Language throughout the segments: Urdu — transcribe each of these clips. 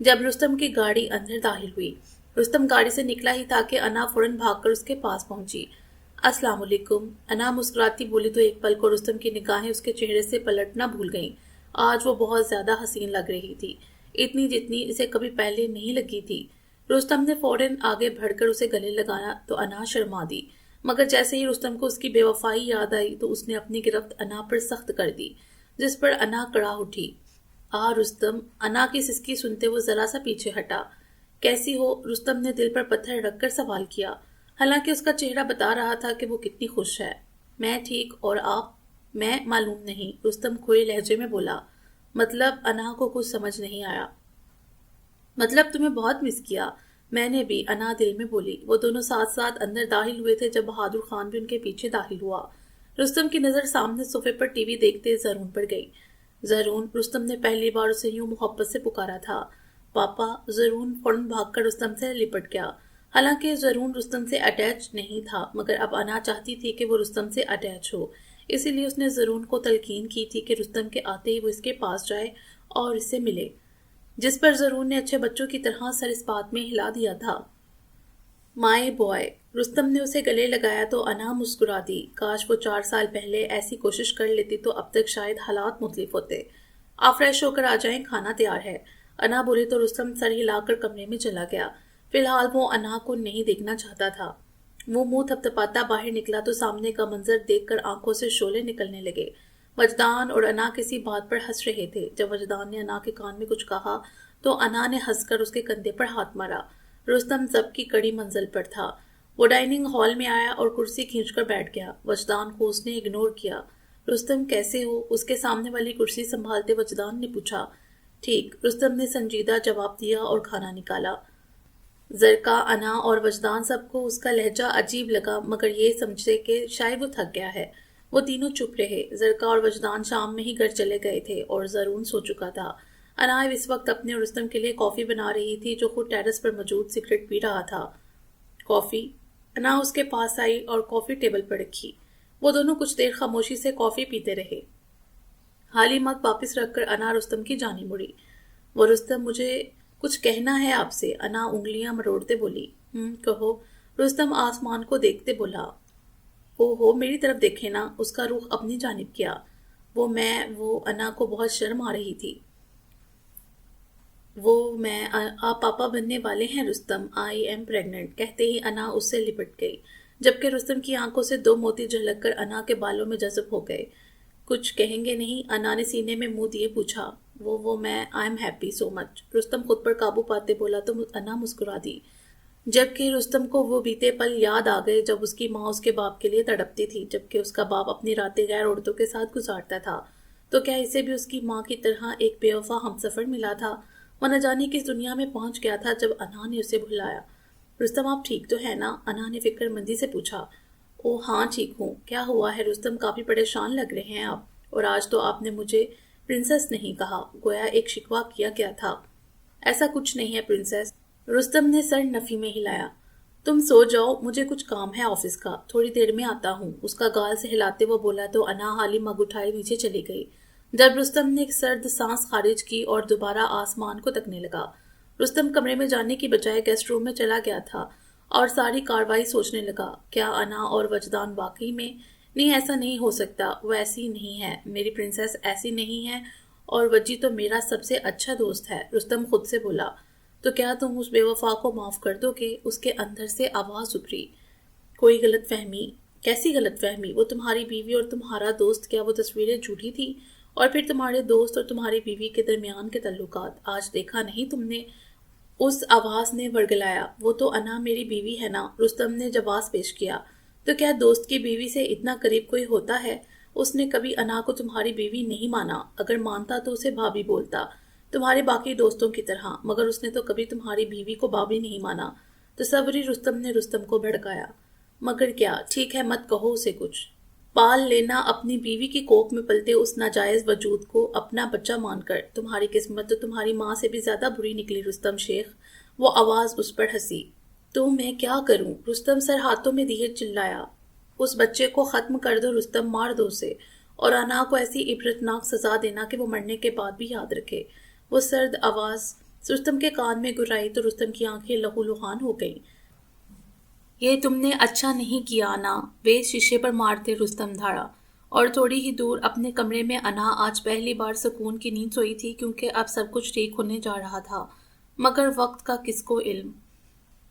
جب رستم کی گاڑی اندر داخل ہوئی۔ رستم گاڑی سے نکلا ہی تھا کہ انا فوراً بھاگ کر اس کے پاس پہنچی۔ السلام علیکم، انا مسکراتی بولی تو ایک پل کو رستم کی نگاہیں اس کے چہرے سے پلٹنا بھول گئیں۔ آج وہ بہت زیادہ حسین لگ رہی تھی، اتنی جتنی اسے کبھی پہلے نہیں لگی تھی۔ رستم نے فوراً آگے بڑھ کر اسے گلے لگایا تو انا شرما دی، مگر جیسے ہی رستم کو اس کی بے وفائی یاد آئی تو اس نے اپنی گرفت انا پر سخت کر دی، جس پر انا کڑا اٹھی۔ رستم، انا کی سسکی سنتے وہ ذرا سا پیچھے ہٹا۔ کیسی ہو؟ رستم نے دل پر پتھر رکھ کر سوال کیا، حالانکہ اس کا چہرہ بتا رہا تھا کہ وہ کتنی خوش ہے۔ میں ٹھیک، اور آپ؟ میں معلوم نہیں، رستم کھوئے لہجے میں بولا۔ مطلب؟ انا کو کچھ سمجھ نہیں آیا۔ مطلب تمہیں بہت مس کیا۔ میں نے بھی، انا دل میں بولی۔ وہ دونوں ساتھ ساتھ اندر داخل ہوئے تھے جب بہادر خان بھی ان کے پیچھے داخل ہوا۔ رستم کی نظر سامنے صوفے پر ٹی وی دیکھتے زرون پر گئی۔ زرون، رستم نے پہلی بار اسے یوں محبت سے پکارا تھا۔ پاپا، زرون فوراً بھاگ کر رستم سے لپٹ گیا۔ حالانکہ زرون رستم سے اٹیچ نہیں تھا، مگر اب انا چاہتی تھی کہ وہ رستم سے اٹیچ ہو، اسی لیے اس نے زرون کو تلقین کی تھی کہ رستم کے آتے ہی وہ اس کے پاس جائے اور اس سے ملے، جس پر زرون نے اچھے بچوں کی طرح سر اس بات میں ہلا دیا تھا۔ مائی بوائے، رستم نے اسے گلے لگایا تو انا مسکرا دی۔ کاش وہ 4 سال پہلے ایسی کوشش کر لیتی تو اب تک شاید حالات مختلف ہوتے۔ آپ فریش ہو کر آ جائیں، کھانا تیار ہے، انا بولی تو رستم سر ہلا کر کمرے میں چلا گیا۔ فی الحال وہ انا کو نہیں دیکھنا چاہتا تھا۔ وہ منہ تھپتھپاتا باہر نکلا تو سامنے کا منظر دیکھ کر آنکھوں سے شعلے نکلنے لگے۔ وجدان اور انا کسی بات پر ہنس رہے تھے۔ جب وجدان نے انا کے کان میں کچھ کہا تو انا نے ہنس کر اس کے کندھے پر ہاتھ مارا۔ رستم ضبط کی کڑی منزل پر تھا۔ وہ ڈائننگ ہال میں آیا اور کرسی کھینچ کر بیٹھ گیا۔ وجدان کو اس نے اگنور کیا۔ رستم کیسے ہو؟ اس کے سامنے والی کرسی سنبھالتے وجدان نے پوچھا۔ ٹھیک، رستم نے سنجیدہ جواب دیا اور کھانا نکالا۔ زرکا، انا اور وجدان سب کو اس کا لہجہ عجیب لگا، مگر یہ سمجھے کہ شاید وہ تھک گیا ہے۔ وہ تینوں چپ رہے۔ زرکا اور وجدان شام میں ہی گھر چلے گئے تھے اور زرون سو چکا تھا۔ انا اس وقت اپنے اور رستم کے لیے کافی بنا رہی تھی، جو خود ٹیرس پر موجود سگریٹ پی رہا تھا۔ کافی؟ انا اس کے پاس آئی اور کافی ٹیبل پر رکھی۔ وہ دونوں کچھ دیر خاموشی سے کافی پیتے رہے۔ خالی مگ واپس رکھ کر انا رستم کی جانب مڑی۔ وہ رستم، مجھے کچھ کہنا ہے آپ سے، انا انگلیاں مروڑتے بولی۔ کہو، رستم آسمان کو دیکھتے بولا۔ ہو میری طرف دیکھے نا، اس کا رخ اپنی جانب کیا۔ وہ انا کو بہت شرم آ رہی تھی۔ آپ پاپا بننے والے ہیں رستم، آئی ایم پریگننٹ، کہتے ہی انا اس سے لپٹ گئی، جبکہ رستم کی آنکھوں سے 2 موتی جھلک کر انا کے بالوں میں جذب ہو گئے۔ کچھ کہیں گے نہیں؟ انا نے سینے میں منہ دیے پوچھا۔ میں آئی ایم ہیپی سو مچ، رستم خود پر قابو پاتے بولا تو انا مسکرا دی، جبکہ رستم کو وہ بیتے پل یاد آ گئے جب اس کی ماں اس کے باپ کے لیے تڑپتی تھی، جبکہ اس کا باپ اپنی راتیں غیر عورتوں کے ساتھ گزارتا تھا۔ تو کیا اسے بھی اس کی ماں کی طرح ایک بے وفا ہمسفر ملا تھا؟ وہ نہ جانے کس دنیا میں پہنچ گیا تھا جب انا نے اسے بھلایا۔ رستم، آپ ٹھیک تو ہے نا؟ انا نے فکر مندی سے پوچھا۔ ہاں ٹھیک ہوں۔ کیا ہوا ہے رستم؟ کافی پریشان لگ رہے ہیں آپ، اور آج تو آپ نے مجھے پرنسس نہیں کہا، گویا ایک شکوہ کیا گیا تھا۔ ایسا کچھ نہیں ہے پرنسس، رستم نے سر نفی میں ہلایا۔ تم سو جاؤ، مجھے کچھ کام ہے آفس کا، تھوڑی دیر میں آتا ہوں، اس کا گال سے ہلاتے وہ بولا تو انا حالی مگ اٹھائے نیچے چلی گئی۔ جب رستم نے ایک سرد سانس خارج کی اور دوبارہ آسمان کو تکنے لگا، رستم کمرے میں جانے کی بجائے گیسٹ روم میں چلا گیا تھا اور ساری کاروائی سوچنے لگا۔ کیا انا اور وجدان واقعی میں؟ نہیں، ایسا نہیں ہو سکتا، وہ ایسی نہیں ہے، میری پرنسس ایسی نہیں ہے، اور وجی تو میرا سب سے اچھا دوست ہے، رستم خود سے بولا۔ تو کیا تم اس بے وفا کو معاف کر دو گے؟ اس کے اندر سے آواز ابھری۔ کوئی غلط فہمی؟ کیسی غلط فہمی؟ وہ تمہاری بیوی اور تمہارا دوست، کیا وہ تصویریں جھوٹی تھی؟ اور پھر تمہارے دوست اور تمہاری بیوی کے درمیان کے تعلقات، آج دیکھا نہیں تم نے؟ اس آواز نے ورگلایا۔ وہ تو انا میری بیوی ہے نا، رستم نے جواز پیش کیا۔ تو کیا دوست کی بیوی سے اتنا قریب کوئی ہوتا ہے؟ اس نے کبھی انا کو تمہاری بیوی نہیں مانا، اگر مانتا تو اسے بھابھی بولتا، تمہارے باقی دوستوں کی طرح، مگر اس نے تو کبھی تمہاری بیوی کو بھابھی نہیں مانا۔ تصوری رستم نے رستم کو بھڑکایا۔ مگر کیا؟ ٹھیک ہے، مت کہو اسے کچھ۔ پال لینا اپنی بیوی کی کوکھ میں پلتے اس ناجائز وجود کو اپنا بچہ مان کر، تمہاری قسمت تو تمہاری ماں سے بھی زیادہ بری نکلی رستم شیخ۔ وہ آواز اس پر ہنسی۔ تو میں کیا کروں؟ رستم سر ہاتھوں میں دیے چلایا۔ اس بچے کو ختم کر دو رستم، مار دو اسے، اور انا کو ایسی عبرتناک سزا دینا کہ وہ مرنے کے بعد بھی یاد رکھے۔ وہ سرد رستم کے کان میں گرائی تو رستم کی آنکھیں لہو لہان ہو گئیں۔ یہ تم نے اچھا نہیں کیا انا، وہ شیشے پر مارتے رستم دھاڑا، اور تھوڑی ہی دور اپنے کمرے میں انا آج پہلی بار سکون کی نیند سوئی تھی، کیونکہ اب سب کچھ ٹھیک ہونے جا رہا تھا، مگر وقت کا کس کو علم۔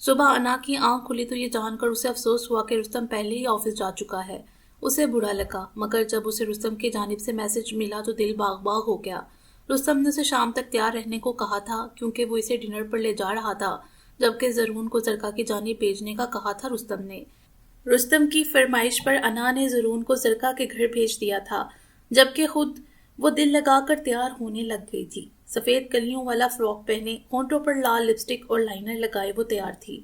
صبح انا کی آنکھ کھلی تو یہ جان کر اسے افسوس ہوا کہ رستم پہلے ہی آفس جا چکا ہے۔ اسے برا لگا، مگر جب اسے رستم کی جانب سے میسج ملا تو دل باغ باغ ہو گیا۔ رستم نے اسے شام تک تیار رہنے کو کہا تھا، کیونکہ وہ اسے ڈنر پر لے جا رہا تھا، جبکہ زرون کو زرکا کی جانب بھیجنے کا کہا تھا رستم نے۔ رستم کی فرمائش پر انا نے زرون کو زرکا کے گھر بھیج دیا تھا، جبکہ خود وہ دل لگا کر تیار ہونے لگ گئی تھی۔ سفید کلیوں والا فراک پہنے، ہونٹوں پر لال لپسٹک اور لائنر لگائے وہ تیار تھی۔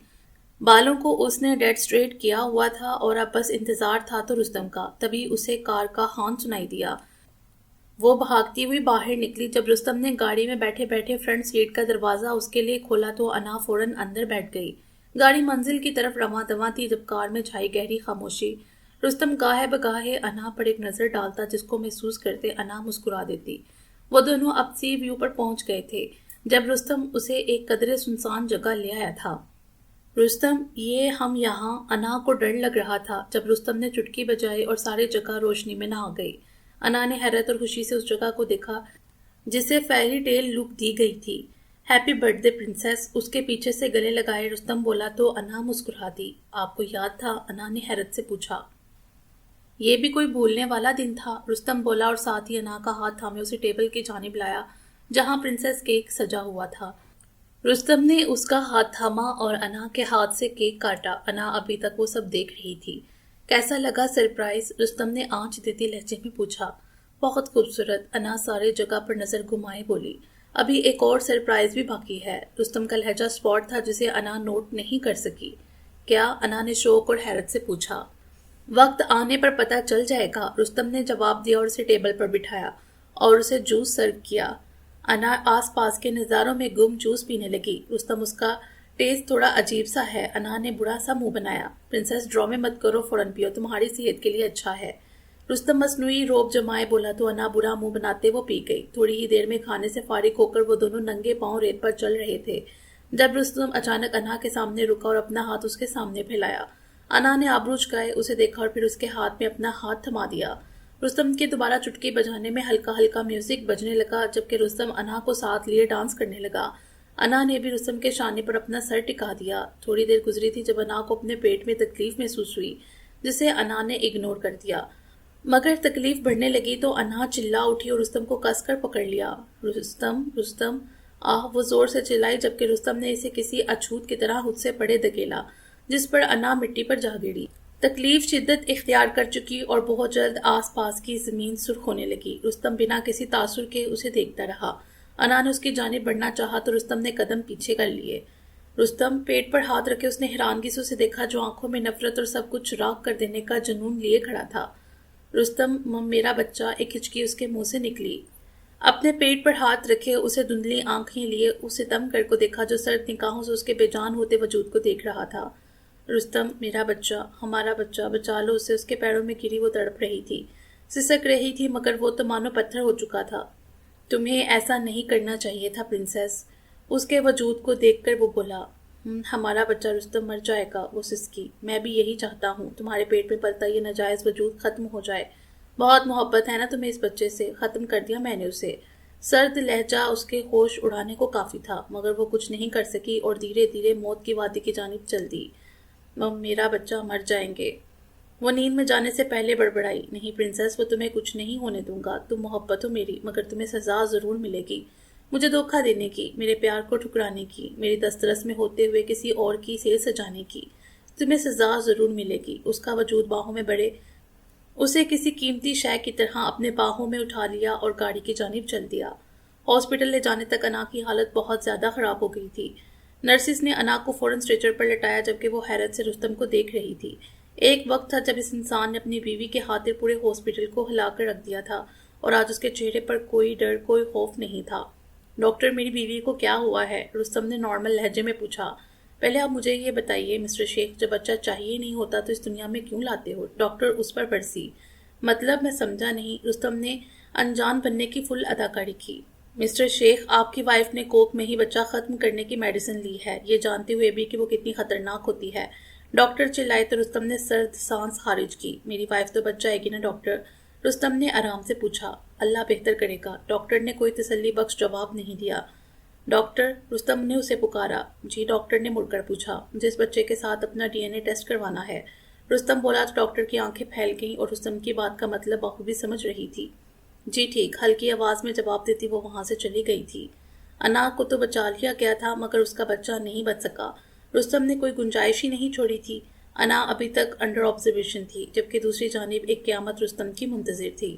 بالوں کو اس نے ڈیڈ اسٹریٹ کیا ہوا تھا اور اب بس انتظار تھا تو رستم کا۔ تبھی اسے کار کا ہارن سنائی دیا۔ وہ بھاگتی ہوئی باہر نکلی۔ جب رستم نے گاڑی میں بیٹھے بیٹھے فرنٹ سیٹ کا دروازہ اس کے لیے کھولا تو انا فوراً اندر بیٹھ گئی۔ گاڑی منزل کی طرف رواں دواں تھی جب کار میں چھائی گہری خاموشی۔ رستم گاہے بگاہے انا پر ایک نظر ڈالتا، جس کو محسوس کرتے انا مسکرا دیتی۔ وہ دونوں اب سی ویو پر پہنچ گئے تھے جب رستم اسے ایک قدرے سنسان جگہ لے آیا تھا۔ رستم، یہ ہم یہاں؟ انا کو ڈر لگ رہا تھا جب رستم نے چٹکی بجائی اور ساری جگہ روشنی میں نہا گئی۔ انا نے حیرت اور خوشی سے اس جگہ کو دیکھا جسے فیری ٹیل لک دی گئی تھی۔ ہیپی برتھ ڈے پرنسس، اس کے پیچھے سے گلے لگائے رستم بولا تو انا مسکرا دی۔ آپ کو یاد تھا؟ انا نے حیرت سے پوچھا۔ یہ بھی کوئی بھولنے والا دن تھا، رستم بولا اور ساتھ ہی انا کا ہاتھ تھامے اسے ٹیبل کی جانب لایا جہاں پرنسس کیک سجا ہوا تھا۔ رستم نے اس کا ہاتھ تھاما اور انا کے ہاتھ سے کیک کاٹا۔ انا ابھی تک وہ سب دیکھ رہی تھی۔ کیسا لگا سرپرائز؟ رستم نے آنچ دیتی لہجے میں پوچھا۔ بہت خوبصورت، انا سارے جگہ پر نظر گھمائے بولی۔ ابھی ایک اور سرپرائز بھی باقی ہے۔ رستم کا لہجہ اسپاٹ تھا جسے انا نوٹ نہیں کر سکی۔ کیا؟ انا نے شوق اور حیرت سے پوچھا۔ وقت آنے پر پتہ چل جائے گا، رستم نے جواب دیا اور اسے ٹیبل پر بٹھایا اور اسے جوس سرو کیا۔ انا آس پاس کے نظاروں میں گم جوس پینے لگی۔ رستم، اس کا ٹیسٹ تھوڑا عجیب سا ہے، انا نے برا سا منہ بنایا۔ پرنسس، ڈرامے مت کرو، فوراً پیو، تمہاری صحت کے لیے اچھا ہے۔ رستم مصنوعی روب جمائے بولا تو انا برا منہ بناتے وہ پی گئی۔ تھوڑی ہی دیر میں کھانے سے فارغ ہو کر وہ دونوں ننگے پاؤں ریت پر چل رہے تھے جب رستم اچانک انا کے سامنے رکا اور اپنا ہاتھ اس کے سامنے پھیلایا۔ انا نے آبرو جھکائے اسے دیکھا اور پھر اس کے ہاتھ میں اپنا ہاتھ تھما دیا۔ رستم کے دوبارہ چٹکی بجانے میں ہلکا ہلکا میوزک بجنے لگا، جبکہ رستم انا کو ساتھ لیے ڈانس کرنے لگا۔ انا نے بھی رستم کے شانے پر اپنا سر ٹکا دیا۔ تھوڑی دیر گزری تھی جب انا کو اپنے پیٹ میں تکلیف محسوس ہوئی، جسے انا نے اگنور کر دیا، مگر تکلیف بڑھنے لگی تو انا چلا اٹھی اور رستم کو کس کر پکڑ لیا۔ رستم، رستم، آہ وہ زور سے چلائی، جبکہ رستم نے اسے کسی اچھوت کی طرح خود سے پڑے دھکیلا، جس پر انا مٹی پر جا گری۔ تکلیف شدت اختیار کر چکی اور بہت جلد آس پاس کی زمین سرخ ہونے لگی۔ رستم بنا کسی تاثر کے اسے دیکھتا رہا۔ انا نے اس کی جانب بڑھنا چاہا تو رستم نے قدم پیچھے کر لیے۔ رستم، پیٹ پر ہاتھ رکھے اس نے حیرانگی سے اسے دیکھا جو آنکھوں میں نفرت اور سب کچھ راکھ کر دینے کا جنون لیے کھڑا تھا۔ رستم، میرا بچہ، ایک ہچکی اس کے منہ سے نکلی۔ اپنے پیٹ پر ہاتھ رکھے اسے دھندلی آنکھیں لیے اسے دم کر کو دیکھا جو سرد نگاہوں سے اس کے بے جان ہوتے وجود کو دیکھ رہا تھا۔ رستم، میرا بچہ، ہمارا بچہ، بچا لو اسے، اس کے پیروں میں گری وہ تڑپ رہی تھی، سسک رہی تھی، مگر وہ تو مانو پتھر ہو چکا تھا۔ تمہیں ایسا نہیں کرنا چاہیے تھا پرنسس، اس کے وجود کو دیکھ کر وہ بولا۔ ہمارا بچہ رستم مر جائے گا، وہ سسکی۔ میں بھی یہی چاہتا ہوں، تمہارے پیٹ میں پلتا یہ ناجائز وجود ختم ہو جائے۔ بہت محبت ہے نا تمہیں اس بچے سے، ختم کر دیا میں نے اسے۔ سرد لہجہ اس کے ہوش اڑانے کو کافی تھا، مگر وہ کچھ نہیں کر سکی اور دھیرے دھیرے موت کی وادی کی جانب چل دی۔ میرا بچہ، مر جائیں گے، وہ نیند میں جانے سے پہلے بڑبڑائی۔ نہیں پرنسس، وہ تمہیں کچھ نہیں ہونے دوں گا، تم محبت ہو میری، مگر تمہیں سزا ضرور ملے گی، مجھے دھوکہ دینے کی، میرے پیار کو ٹھکرانے کی، میری دسترس میں ہوتے ہوئے کسی اور کی سیر سجانے کی، تمہیں سزا ضرور ملے گی۔ اس کا وجود باہوں میں بڑے اسے کسی قیمتی شے کی طرح اپنے باہوں میں اٹھا لیا اور گاڑی کی جانب چل دیا۔ ہاسپٹل لے جانے تک انا کی حالت بہت زیادہ خراب ہو گئی تھی۔ نرسز نے انا کو فوراً اسٹریچر پر لٹایا، جبکہ وہ حیرت سے رستم کو دیکھ رہی تھی۔ ایک وقت تھا جب اس انسان نے اپنی بیوی کے خاطر پورے ہاسپٹل کو ہلا کر رکھ دیا تھا، اور آج اس کے چہرے پر کوئی ڈر، کوئی خوف نہیں تھا۔ ڈاکٹر، میری بیوی کو کیا ہوا ہے؟ رستم نے نارمل لہجے میں پوچھا۔ پہلے آپ مجھے یہ بتائیے مسٹر شیخ، جب بچہ چاہیے نہیں ہوتا تو اس دنیا میں کیوں لاتے ہو؟ ڈاکٹر اس پر برسی۔ مطلب میں سمجھا نہیں، رستم نے انجان بننے کی فل اداکاری کی۔ مسٹر شیخ، آپ کی وائف نے کوک میں ہی بچہ ختم کرنے کی میڈیسن لی ہے، یہ جانتے ہوئے بھی کہ وہ کتنی خطرناک ہوتی ہے۔ ڈاکٹر چلائے تو رستم نے سرد سانس خارج کی۔ میری وائف تو بچ جائے گی نا ڈاکٹر؟ رستم نے آرام سے پوچھا۔ اللہ بہتر کرے گا، ڈاکٹر نے کوئی تسلی بخش جواب نہیں دیا۔ ڈاکٹر، رستم نے اسے پکارا۔ جی، ڈاکٹر نے مڑ کر پوچھا۔ جس بچے کے ساتھ اپنا ڈی این اے ٹیسٹ کروانا ہے؟ رستم بولا تو ڈاکٹر کی آنکھیں پھیل گئیں اور رستم کی بات کا مطلب بخوبی سمجھ رہی تھی۔ جی ٹھیک، ہلکی آواز میں جواب دیتی وہ وہاں سے چلی گئی تھی۔ انا کو تو بچا لیا گیا تھا مگر اس کا بچہ نہیں بچ سکا۔ رستم نے کوئی گنجائش ہی نہیں چھوڑی تھی۔ انا ابھی تک انڈر آبزرویشن تھی، جبکہ دوسری جانب ایک قیامت رستم کی منتظر تھی۔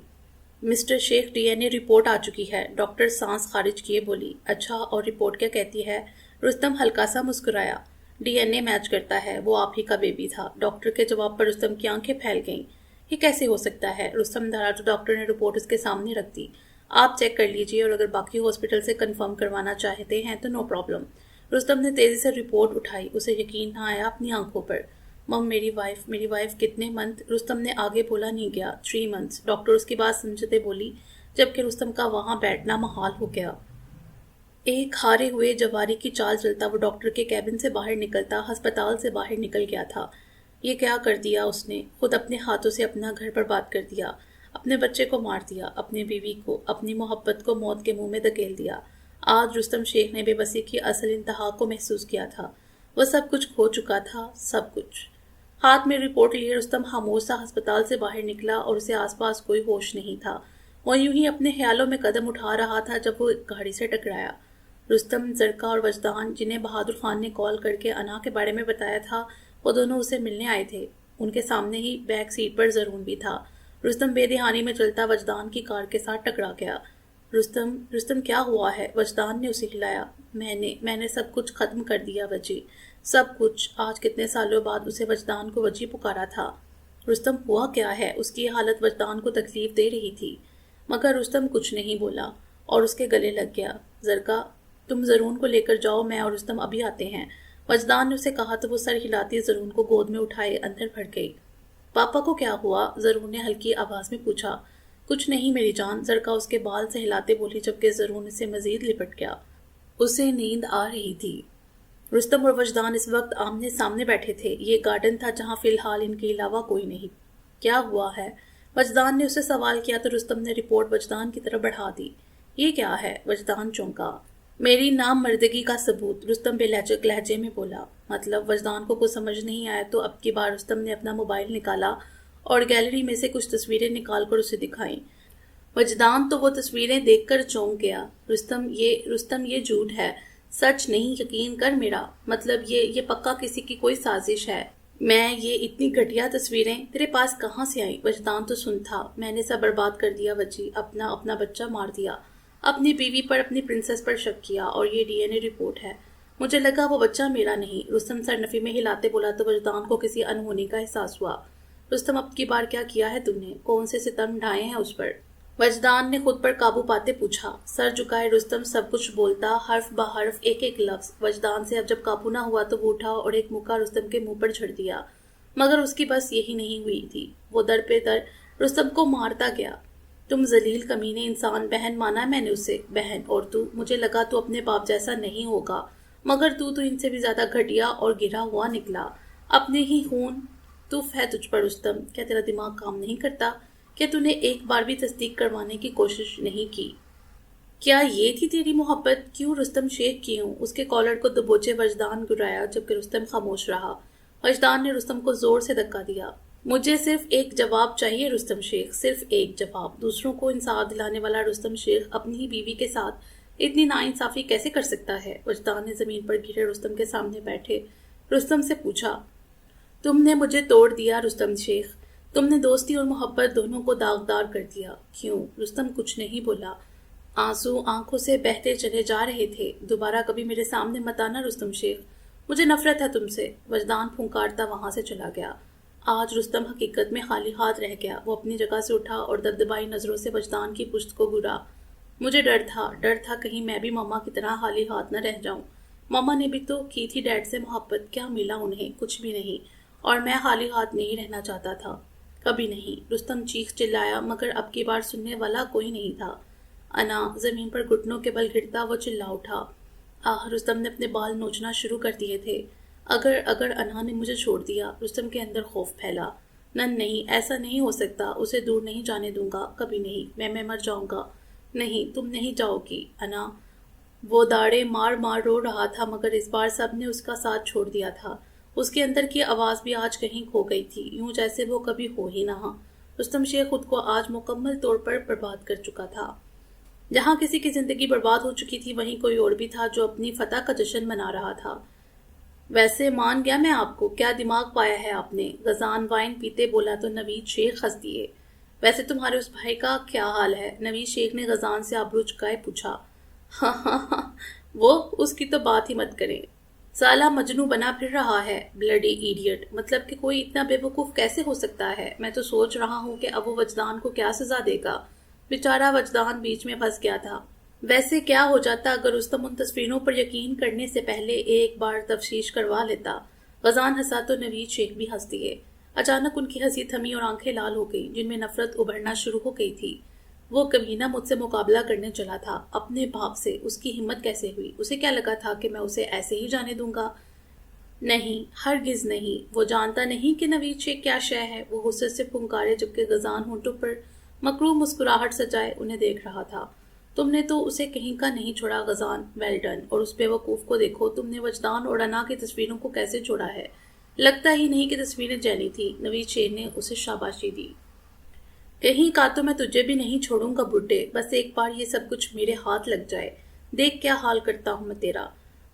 مسٹر شیخ، ڈی این اے رپورٹ آ چکی ہے، ڈاکٹر سانس خارج کیے بولی۔ اچھا، اور رپورٹ کیا کہتی ہے؟ رستم ہلکا سا مسکرایا۔ ڈی این اے میچ کرتا ہے، وہ آپ ہی کا بیبی تھا۔ ڈاکٹر کے جواب پر رستم کی آنکھیں پھیل گئیں۔ یہ کیسے ہو سکتا ہے؟ رستم دھڑا تو ڈاکٹر نے رپورٹ اس کے سامنے رکھ دی۔ آپ چیک کر لیجئے اور اگر باقی ہاسپٹل سے کنفرم کروانا چاہتے ہیں تو نو پرابلم۔ رستم نے تیزی سے رپورٹ اٹھائی، اسے یقین نہ آیا اپنی آنکھوں پر۔ مم، میری وائف کتنے منتھ؟ رستم نے آگے بولا نہیں گیا۔ 3 months، ڈاکٹر اس کی بات سمجھتے بولی، جبکہ رستم کا وہاں بیٹھنا محال ہو گیا۔ ایک ہارے ہوئے جواری کی چال چلتا وہ ڈاکٹر کے کیبن سے باہر نکلتا ہسپتال سے باہر نکل گیا تھا۔ یہ کیا کر دیا اس نے؟ خود اپنے ہاتھوں سے اپنا گھر برباد کر دیا، اپنے بچے کو مار دیا، اپنی بیوی کو، اپنی محبت کو موت کے منہ میں دھکیل دیا۔ آج رستم شیخ نے بے بسی کی اصل انتہا کو محسوس کیا تھا۔ وہ سب کچھ کھو چکا تھا، سب کچھ۔ ہاتھ میں رپورٹ لیے رستم خاموش سا ہسپتال سے باہر نکلا اور اسے آس پاس کوئی ہوش نہیں تھا۔ وہ یوں ہی اپنے خیالوں میں قدم اٹھا رہا تھا جب وہ گاڑی سے ٹکرایا۔ رستم، زرکا اور وجدان، جنہیں بہادر خان نے کال کر کے انا کے بارے میں بتایا تھا، وہ دونوں اسے ملنے آئے تھے۔ ان کے سامنے ہی بیک سیٹ پر زرون بھی تھا۔ رستم بے دہانی میں چلتا وجدان کی کار کے ساتھ ٹکرا گیا۔ رستم کیا ہوا ہے؟ وجدان نے اسے ہلایا۔ میں نے سب کچھ ختم کر دیا وجی، سب کچھ۔ آج کتنے سالوں بعد اسے وجدان کو وجی پکارا تھا۔ رستم، ہوا کیا ہے؟ اس کی حالت وجدان کو تکلیف دے رہی تھی، مگر رستم کچھ نہیں بولا اور اس کے گلے لگ گیا۔ زرکا، تم زرون کو لے کر جاؤ، میں اور رستم ابھی آتے ہیں۔ وجدان نے اسے کہا تو وہ سر ہلاتی زرون کو گود میں اٹھائے اندر بھر گئی۔ پاپا کو کیا ہوا؟ زرون نے ہلکی آواز میں پوچھا۔ کچھ نہیں میری جان، زرکا اس کے بال سے ہلاتے بولی، جبکہ زرون اسے مزید لپٹ گیا۔ اسے نیند آ رہی تھی۔ رستم اور وجدان اس وقت آمنے سامنے بیٹھے تھے۔ یہ گارڈن تھا جہاں فی الحال ان کے علاوہ کوئی نہیں۔ کیا ہوا ہے؟ وجدان نے اسے سوال کیا تو رستم نے رپورٹ وجدان کی طرف بڑھا دی۔ یہ کیا ہے؟ وجدان چونکا۔ میری نام مردگی کا ثبوت، رستم بے لہجک لہجے میں بولا۔ مطلب؟ وجدان کو کچھ سمجھ نہیں آیا تو اب کی بار رستم نے اپنا موبائل نکالا اور گیلری میں سے کچھ تصویریں نکال کر اسے دکھائیں۔ وجدان تو وہ تصویریں دیکھ کر چونک گیا۔ رستم یہ جھوٹ ہے، سچ نہیں، یقین کر میرا۔ مطلب یہ پکا کسی کی کوئی سازش ہے۔ یہ اتنی گھٹیا تصویریں تیرے پاس کہاں سے آئیں؟ وجدان تو سن تھا، میں نے سب برباد کر دیا وجی، اپنا بچہ مار دیا، اپنی بیوی پر، اپنی پرنسس پر شک کیا، اور یہ ڈی این اے رپورٹ ہے۔ مجھے لگا وہ بچہ میرا نہیں۔ رستم سر نفی میں ہلاتے بولا تو وجدان کو کسی انہونی کا احساس ہوا۔ رستم، اب کی بار کیا کیا ہے تم نے؟ کون سے ستم ڈھائے ہیں اس پر؟ وجدان نے خود پر قابو پاتے پوچھا۔ سر جھکائے رستم سب کچھ بولتا، حرف بحرف، ایک ایک لفظ۔ وجدان سے اب جب قابو نہ ہوا تو وہ اٹھا اور ایک مکہ رستم کے منہ پر جھڑ دیا، مگر اس کی بس یہی نہیں ہوئی تھی۔ وہ در پہ در رستم کو مارتا گیا۔ تم ذلیل کمینے انسان، بہن مانا میں نے اسے، بہن، اور تو، مجھے لگا تو اپنے باپ جیسا نہیں ہوگا، مگر تو ان سے بھی زیادہ گھٹیا اور گرا ہوا نکلا۔ اپنے ہی خون تف ہے تجھ پر رستم۔ کیا تیرا دماغ کام نہیں کرتا؟ کیا تو نے ایک بار بھی تصدیق کروانے کی کوشش نہیں کی؟ کیا یہ تھی تیری محبت؟ کیوں رستم شیخ کیوں؟ اس کے کالر کو دبوچے وجدان گرایا، جبکہ رستم خاموش رہا۔ وجدان نے رستم کو زور سے دھکا دیا۔ مجھے صرف ایک جواب چاہیے رستم شیخ، صرف ایک جواب۔ دوسروں کو انصاف دلانے والا رستم شیخ اپنی ہی بیوی کے ساتھ اتنی ناانصافی کیسے کر سکتا ہے؟ وجدان نے زمین پر گرے رستم کے سامنے بیٹھے رستم سے پوچھا۔ تم نے مجھے توڑ دیا رستم شیخ، تم نے دوستی اور محبت دونوں کو داغدار کر دیا۔ کیوں؟ رستم کچھ نہیں بولا۔ آنسو آنکھوں سے بہتے چلے جا رہے تھے۔ دوبارہ کبھی میرے سامنے مت آنا رستم شیخ، مجھے نفرت ہے تم سے۔ وجدان پھنکارتا وہاں سے چلا گیا۔ آج رستم حقیقت میں خالی ہاتھ رہ گیا۔ وہ اپنی جگہ سے اٹھا اور دبدبائی نظروں سے وجدان کی پشت کو گھورا۔ مجھے ڈر تھا کہیں میں بھی ماما کی طرح خالی ہاتھ نہ رہ جاؤں۔ ماما نے بھی تو کی تھی ڈیڈ سے محبت، کیا ملا انہیں؟ کچھ بھی نہیں، اور میں خالی ہاتھ نہیں رہنا چاہتا تھا، کبھی نہیں۔ رستم چیخ چلایا، مگر اب کی بار سننے والا کوئی نہیں تھا۔ انا زمین پر گھٹنوں کے بل گرتا وہ چلا اٹھا۔ رستم نے اپنے بال نوچنا شروع کر دیے تھے۔ اگر انا نے مجھے چھوڑ دیا، رستم کے اندر خوف پھیلا۔ نہیں، ایسا نہیں ہو سکتا، اسے دور نہیں جانے دوں گا، کبھی نہیں، میں مر جاؤں گا۔ نہیں، تم نہیں جاؤ گی انا۔ وہ داڑے مار مار رو رہا تھا، مگر اس بار سب نے اس کا ساتھ چھوڑ دیا تھا۔ اس کے اندر کی آواز بھی آج کہیں کھو گئی تھی، یوں جیسے وہ کبھی ہو ہی نہ۔ رستم شیخ خود کو آج مکمل طور پر برباد کر چکا تھا۔ جہاں کسی کی زندگی برباد ہو چکی تھی، وہیں کوئی اور بھی تھا جو اپنی فتح کا جشن منا رہا تھا۔ ویسے مان گیا میں آپ کو، کیا دماغ پایا ہے آپ نے؟ غزان وائن پیتے بولا تو نوید شیخ ہنس دیے۔ ویسے تمہارے اس بھائی کا کیا حال ہے؟ نوید شیخ نے غزان سے آبرو چکائے پوچھا۔ ہاں ہاں ہاں، وہ اس کی تو بات ہی مت کریں، سالہ مجنوں بنا پھر رہا ہے، بلڈی ایڈیٹ۔ مطلب کہ کوئی اتنا بے وقوف کیسے ہو سکتا ہے؟ میں تو سوچ رہا ہوں کہ اب وہ وجدان کو کیا سزا دے گا۔ بیچارہ وجدان بیچ میں پھنس گیا تھا۔ ویسے کیا ہو جاتا اگر رستم ان تصویروں پر یقین کرنے سے پہلے ایک بار تفتیش کروا لیتا؟ غزان ہنسا تو نوید شیخ بھی ہنس دیے۔ اچانک ان کی ہنسی تھمی اور آنکھیں لال ہو گئی، جن میں نفرت ابھرنا شروع ہو گئی تھی۔ وہ کمینہ مجھ سے مقابلہ کرنے چلا تھا، اپنے باپ سے۔ اس کی ہمت کیسے ہوئی؟ اسے کیا لگا تھا کہ میں اسے ایسے ہی جانے دوں گا؟ نہیں، ہرگز نہیں۔ وہ جانتا نہیں کہ نوید شیخ کیا شے ہے۔ وہ غصے سے پھنکارے، جبکہ غزان ہونٹوں پر مکروہ مسکراہٹ سجائے انہیں دیکھ رہا تھا۔ تم نے تو اسے کہیں کا نہیں چھوڑا غزان، ویل ڈن۔ اور اس بے وقوف کو دیکھو، تم نے وجدان اور انا کی تصویروں کو کیسے چھوڑا ہے؟ لگتا ہی نہیں کہ تصویریں جعلی تھی۔ نوید شیخ نے اسے شاباشی دی۔ کہیں کا تو میں تجھے بھی نہیں چھوڑوں گا بڈھے، بس ایک بار یہ سب کچھ میرے ہاتھ لگ جائے، دیکھ کیا حال کرتا ہوں میں تیرا۔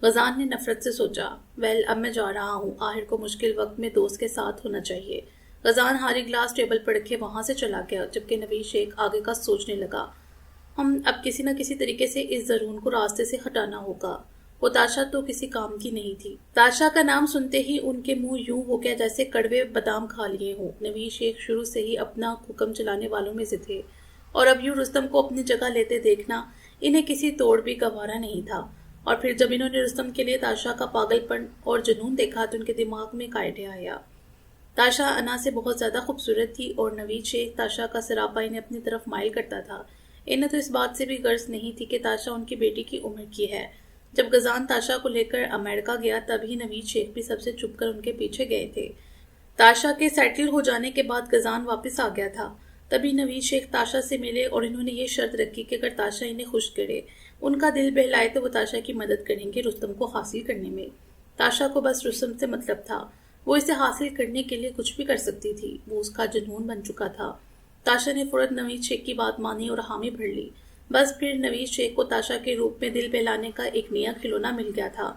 غزان نے نفرت سے سوچا، ویل اب میں جا رہا ہوں، آخر کو مشکل وقت میں دوست کے ساتھ ہونا چاہیے۔ غزان ہاری گلاس ٹیبل پر رکھے وہاں سے چلا گیا، جبکہ نوید شیخ آگے کا سوچنے لگا۔ ہم اب کسی نہ کسی طریقے سے اس زرون کو راستے سے ہٹانا ہوگا۔ وہ تاشا تو کسی کام کی نہیں تھی۔ تاشا کا نام سنتے ہی ان کے منہ یوں ہو گیا جیسے کڑوے بادام کھا لیے ہوں۔ نوید شیخ شروع سے ہی اپنا حکم چلانے والوں میں سے تھے، اور اب یوں رستم کو اپنی جگہ لیتے دیکھنا انہیں کسی توڑ بھی گوارا نہیں تھا۔ اور پھر جب انہوں نے رستم کے لیے تاشا کا پاگل پن اور جنون دیکھا تو ان کے دماغ میں قاعدے آیا۔ تاشا انا سے بہت زیادہ خوبصورت تھی، اور نوید شیخ تاشا کا سراپا انہیں اپنی طرف مائل کرتا تھا۔ انہیں تو اس بات سے بھی غرض نہیں تھی کہ تاشا ان کی بیٹی کی عمر کی ہے۔ جب غزان تاشا کو لے کر امریکہ گیا، تبھی نوید شیخ بھی سب سے چھپ کر ان کے پیچھے گئے تھے۔ تاشا کے سیٹل ہو جانے کے بعد غزان واپس آ گیا تھا، تبھی نوید شیخ تاشا سے ملے، اور انہوں نے یہ شرط رکھی کہ اگر تاشا انہیں خوش کرے، ان کا دل بہلائے، تو وہ تاشا کی مدد کریں گے رستم کو حاصل کرنے میں۔ تاشا کو بس رستم سے مطلب تھا، وہ اسے حاصل کرنے کے لیے کچھ بھی کر سکتی تھی، وہ اس کا جنون بن چکا تھا۔ تاشا نے فوراً نوید شیخ کی بات مانی اور حامی بھر لی۔ بس پھر نوید شیخ کو تاشا کے روپ میں دل بہلانے کا ایک نیا کھلونا مل گیا تھا۔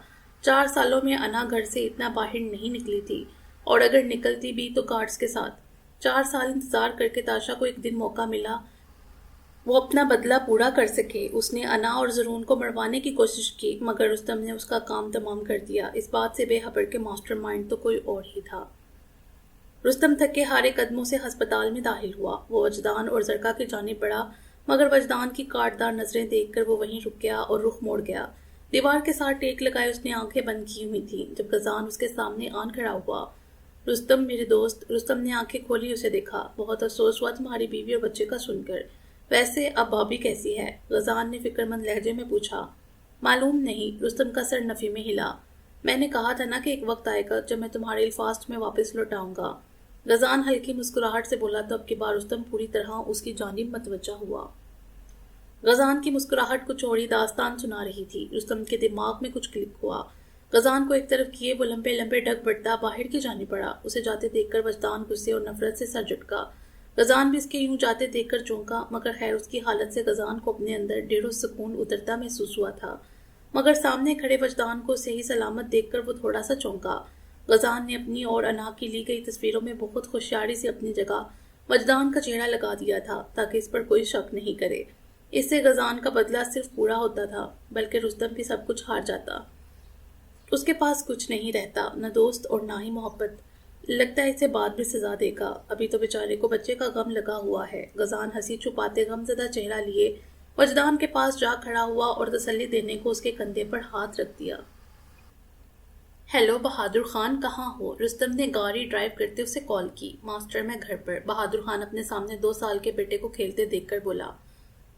4 سالوں میں انا گھر سے اتنا باہر نہیں نکلی تھی، اور اگر نکلتی بھی تو کارڈز کے ساتھ۔ 4 سال انتظار کر کے تاشا کو ایک دن موقع ملا وہ اپنا بدلہ پورا کر سکے۔ اس نے انا اور زرون کو مروانے کی کوشش کی، مگر رستم نے اس کا کام تمام کر دیا۔ اس بات سے بے خبر کہ ماسٹر مائنڈ تو کوئی اور ہی تھا۔ رستم تھکے ہارے قدموں سے ہسپتال میں داخل ہوا۔ وہ وجدان اور زرکا کی جانب بڑھا، مگر وجدان کی کاٹدار نظریں دیکھ کر وہ وہیں رک گیا اور رخ موڑ گیا۔ دیوار کے ساتھ ٹیک لگائے اس نے آنکھیں بند کی ہوئی تھیں جب غزان اس کے سامنے آن کھڑا ہوا۔ رستم میرے دوست۔ رستم نے آنکھیں کھولی، اسے دیکھا۔ بہت افسوس ہوا تمہاری بیوی اور بچے کا سن کر۔ ویسے اب بھابھی کیسی ہے؟ غزان نے فکر مند لہجے میں پوچھا۔ معلوم نہیں، رستم کا سر نفی میں ہلا۔ میں نے کہا تھا نا کہ ایک وقت آئے گا جب میں تمہارے الفاظ تمہیں واپس لوٹاؤں گا۔ غزان ہلکی مسکراہٹ سے بولا تو اب کی بار رستم پوری طرح اس کی جانب متوجہ ہوا۔ غزان کی مسکراہٹ کچھ اور ہی داستان سنا رہی تھی۔ رستم کے دماغ میں کچھ کلک ہوا۔ غزان کو ایک طرف کیے وہ لمبے لمبے ڈگ بڑھتا باہر کی جانب پڑا۔ اسے جاتے دیکھ کر وجدان غصے اور نفرت سے سر جھٹکا۔ غزان بھی اس کے یوں جاتے دیکھ کر چونکا، مگر خیر اس کی حالت سے غزان کو اپنے اندر ڈیڑھ سکون اترتا محسوس ہوا تھا۔ مگر سامنے کھڑے وجدان کو صحیح سلامت دیکھ کر وہ تھوڑا سا چونکا۔ غزان نے اپنی اور انا کی لی گئی تصویروں میں بہت ہوشیاری سے اپنی جگہ وجدان کا چہرہ لگا دیا تھا تاکہ اس پر کوئی شک نہیں کرے۔ اس سے غزان کا بدلہ صرف پورا ہوتا تھا، بلکہ رستم بھی سب کچھ ہار جاتا۔ اس کے پاس کچھ نہیں رہتا، نہ دوست اور نہ ہی محبت۔ لگتا ہے اسے بعد میں سزا دے گا، ابھی تو بیچارے کو بچے کا غم لگا ہوا ہے۔ غزان ہنسی چھپاتے غم زدہ چہرہ لیے وجدان کے پاس جا کھڑا ہوا اور تسلی دینے کو اس کے کندھے پر ہاتھ رکھ دیا۔ ہیلو بہادر خان، کہاں ہو؟ رستم نے گاڑی ڈرائیو کرتے اسے کال کی۔ ماسٹر میں گھر پر۔ بہادر خان اپنے سامنے 2 سال کے بیٹے کو کھیلتے دیکھ کر بولا۔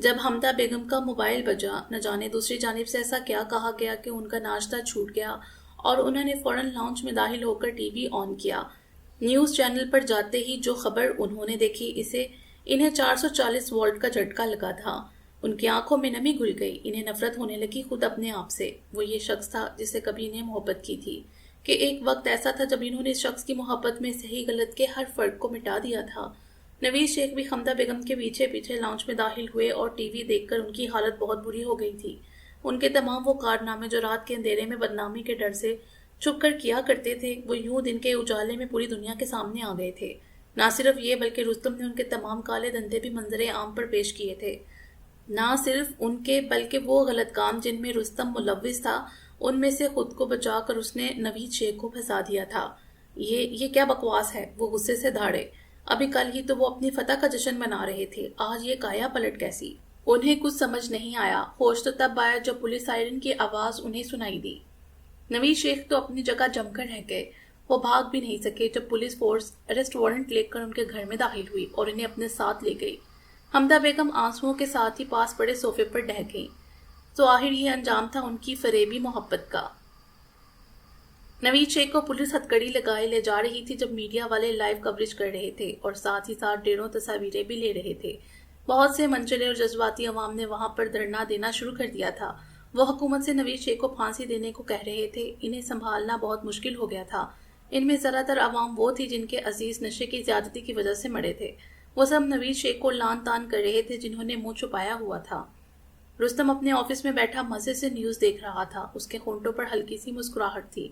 جب حمدہ بیگم کا موبائل بجا، نہ جانے دوسری جانب سے ایسا کیا کہا گیا کہ ان کا ناشتہ چھوٹ گیا اور انہوں نے فوراً لاؤنج میں داخل ہو کر ٹی وی آن کیا۔ نیوز چینل پر جاتے ہی جو خبر انہوں نے دیکھی، انہیں 440 وولٹ کا جھٹکا لگا تھا۔ ان کی آنکھوں میں نمی گھل گئی، انہیں نفرت ہونے لگی خود اپنے آپ سے۔ وہ یہ شخص تھا جس سے کبھی انہیں محبت کی تھی، کہ ایک وقت ایسا تھا جب انہوں نے اس شخص کی محبت میں صحیح غلط کے ہر فرق کو مٹا دیا تھا۔ نوید شیخ بھی حمدہ بیگم کے پیچھے پیچھے لاؤنج میں داخل ہوئے اور ٹی وی دیکھ کر ان کی حالت بہت بری ہو گئی تھی۔ ان کے تمام وہ کارنامے جو رات کے اندھیرے میں بدنامی کے ڈر سے چھپ کر کیا کرتے تھے، وہ یوں دن کے اجالے میں پوری دنیا کے سامنے آ گئے تھے۔ نہ صرف یہ بلکہ رستم نے ان کے تمام کالے دھندے بھی منظر عام پر پیش کیے تھے۔ نہ صرف ان کے بلکہ وہ غلط کام جن میں رستم ملوث تھا، ان میں سے خود کو بچا کر اس نے نوید شیخ کو پھنسا دیا تھا۔ یہ کیا بکواس ہے؟ وہ غصے سے دھاڑے۔ ابھی کل ہی تو وہ اپنی فتح کا جشن منا رہے تھے، آج یہ کایا پلٹ کیسی؟ انہیں کچھ سمجھ نہیں آیا۔ ہوش تو تب آیا جب پولیس سائرن کی آواز انہیں سنائی دی۔ نوید شیخ تو اپنی جگہ جم کر رہ گئے۔ وہ بھاگ بھی نہیں سکے جب پولیس فورس اریسٹ وارنٹ لے کر ان کے گھر میں داخل ہوئی اور انہیں اپنے ساتھ لے گئی۔ حمدہ بیگم آنسوؤں کے ساتھ ہی پاس پڑے صوفے پر ڈہ گئیں۔ تو آخر یہ انجام تھا ان کی فریبی محبت کا۔ نوید شیخ کو پولیس ہتھکڑی لگائے لے جا رہی تھی جب میڈیا والے لائیو کوریج کر رہے تھے اور ساتھ ہی ساتھ ڈھیروں تصاویریں بھی لے رہے تھے۔ بہت سے منچلے اور جذباتی عوام نے وہاں پر دھرنا دینا شروع کر دیا تھا۔ وہ حکومت سے نوید شیخ کو پھانسی دینے کو کہہ رہے تھے۔ انہیں سنبھالنا بہت مشکل ہو گیا تھا۔ ان میں زیادہ تر عوام وہ تھی جن کے عزیز نشے کی زیادتی کی وجہ سے مرے تھے۔ وہ سب نوید شیخ کو لان تان کر رہے تھے جنہوں نے منہ چھپایا ہوا تھا۔ رستم اپنے آفس میں بیٹھا مزے سے نیوز دیکھ رہا تھا۔ اس کے ہونٹوں پر ہلکی سی مسکراہٹ تھی۔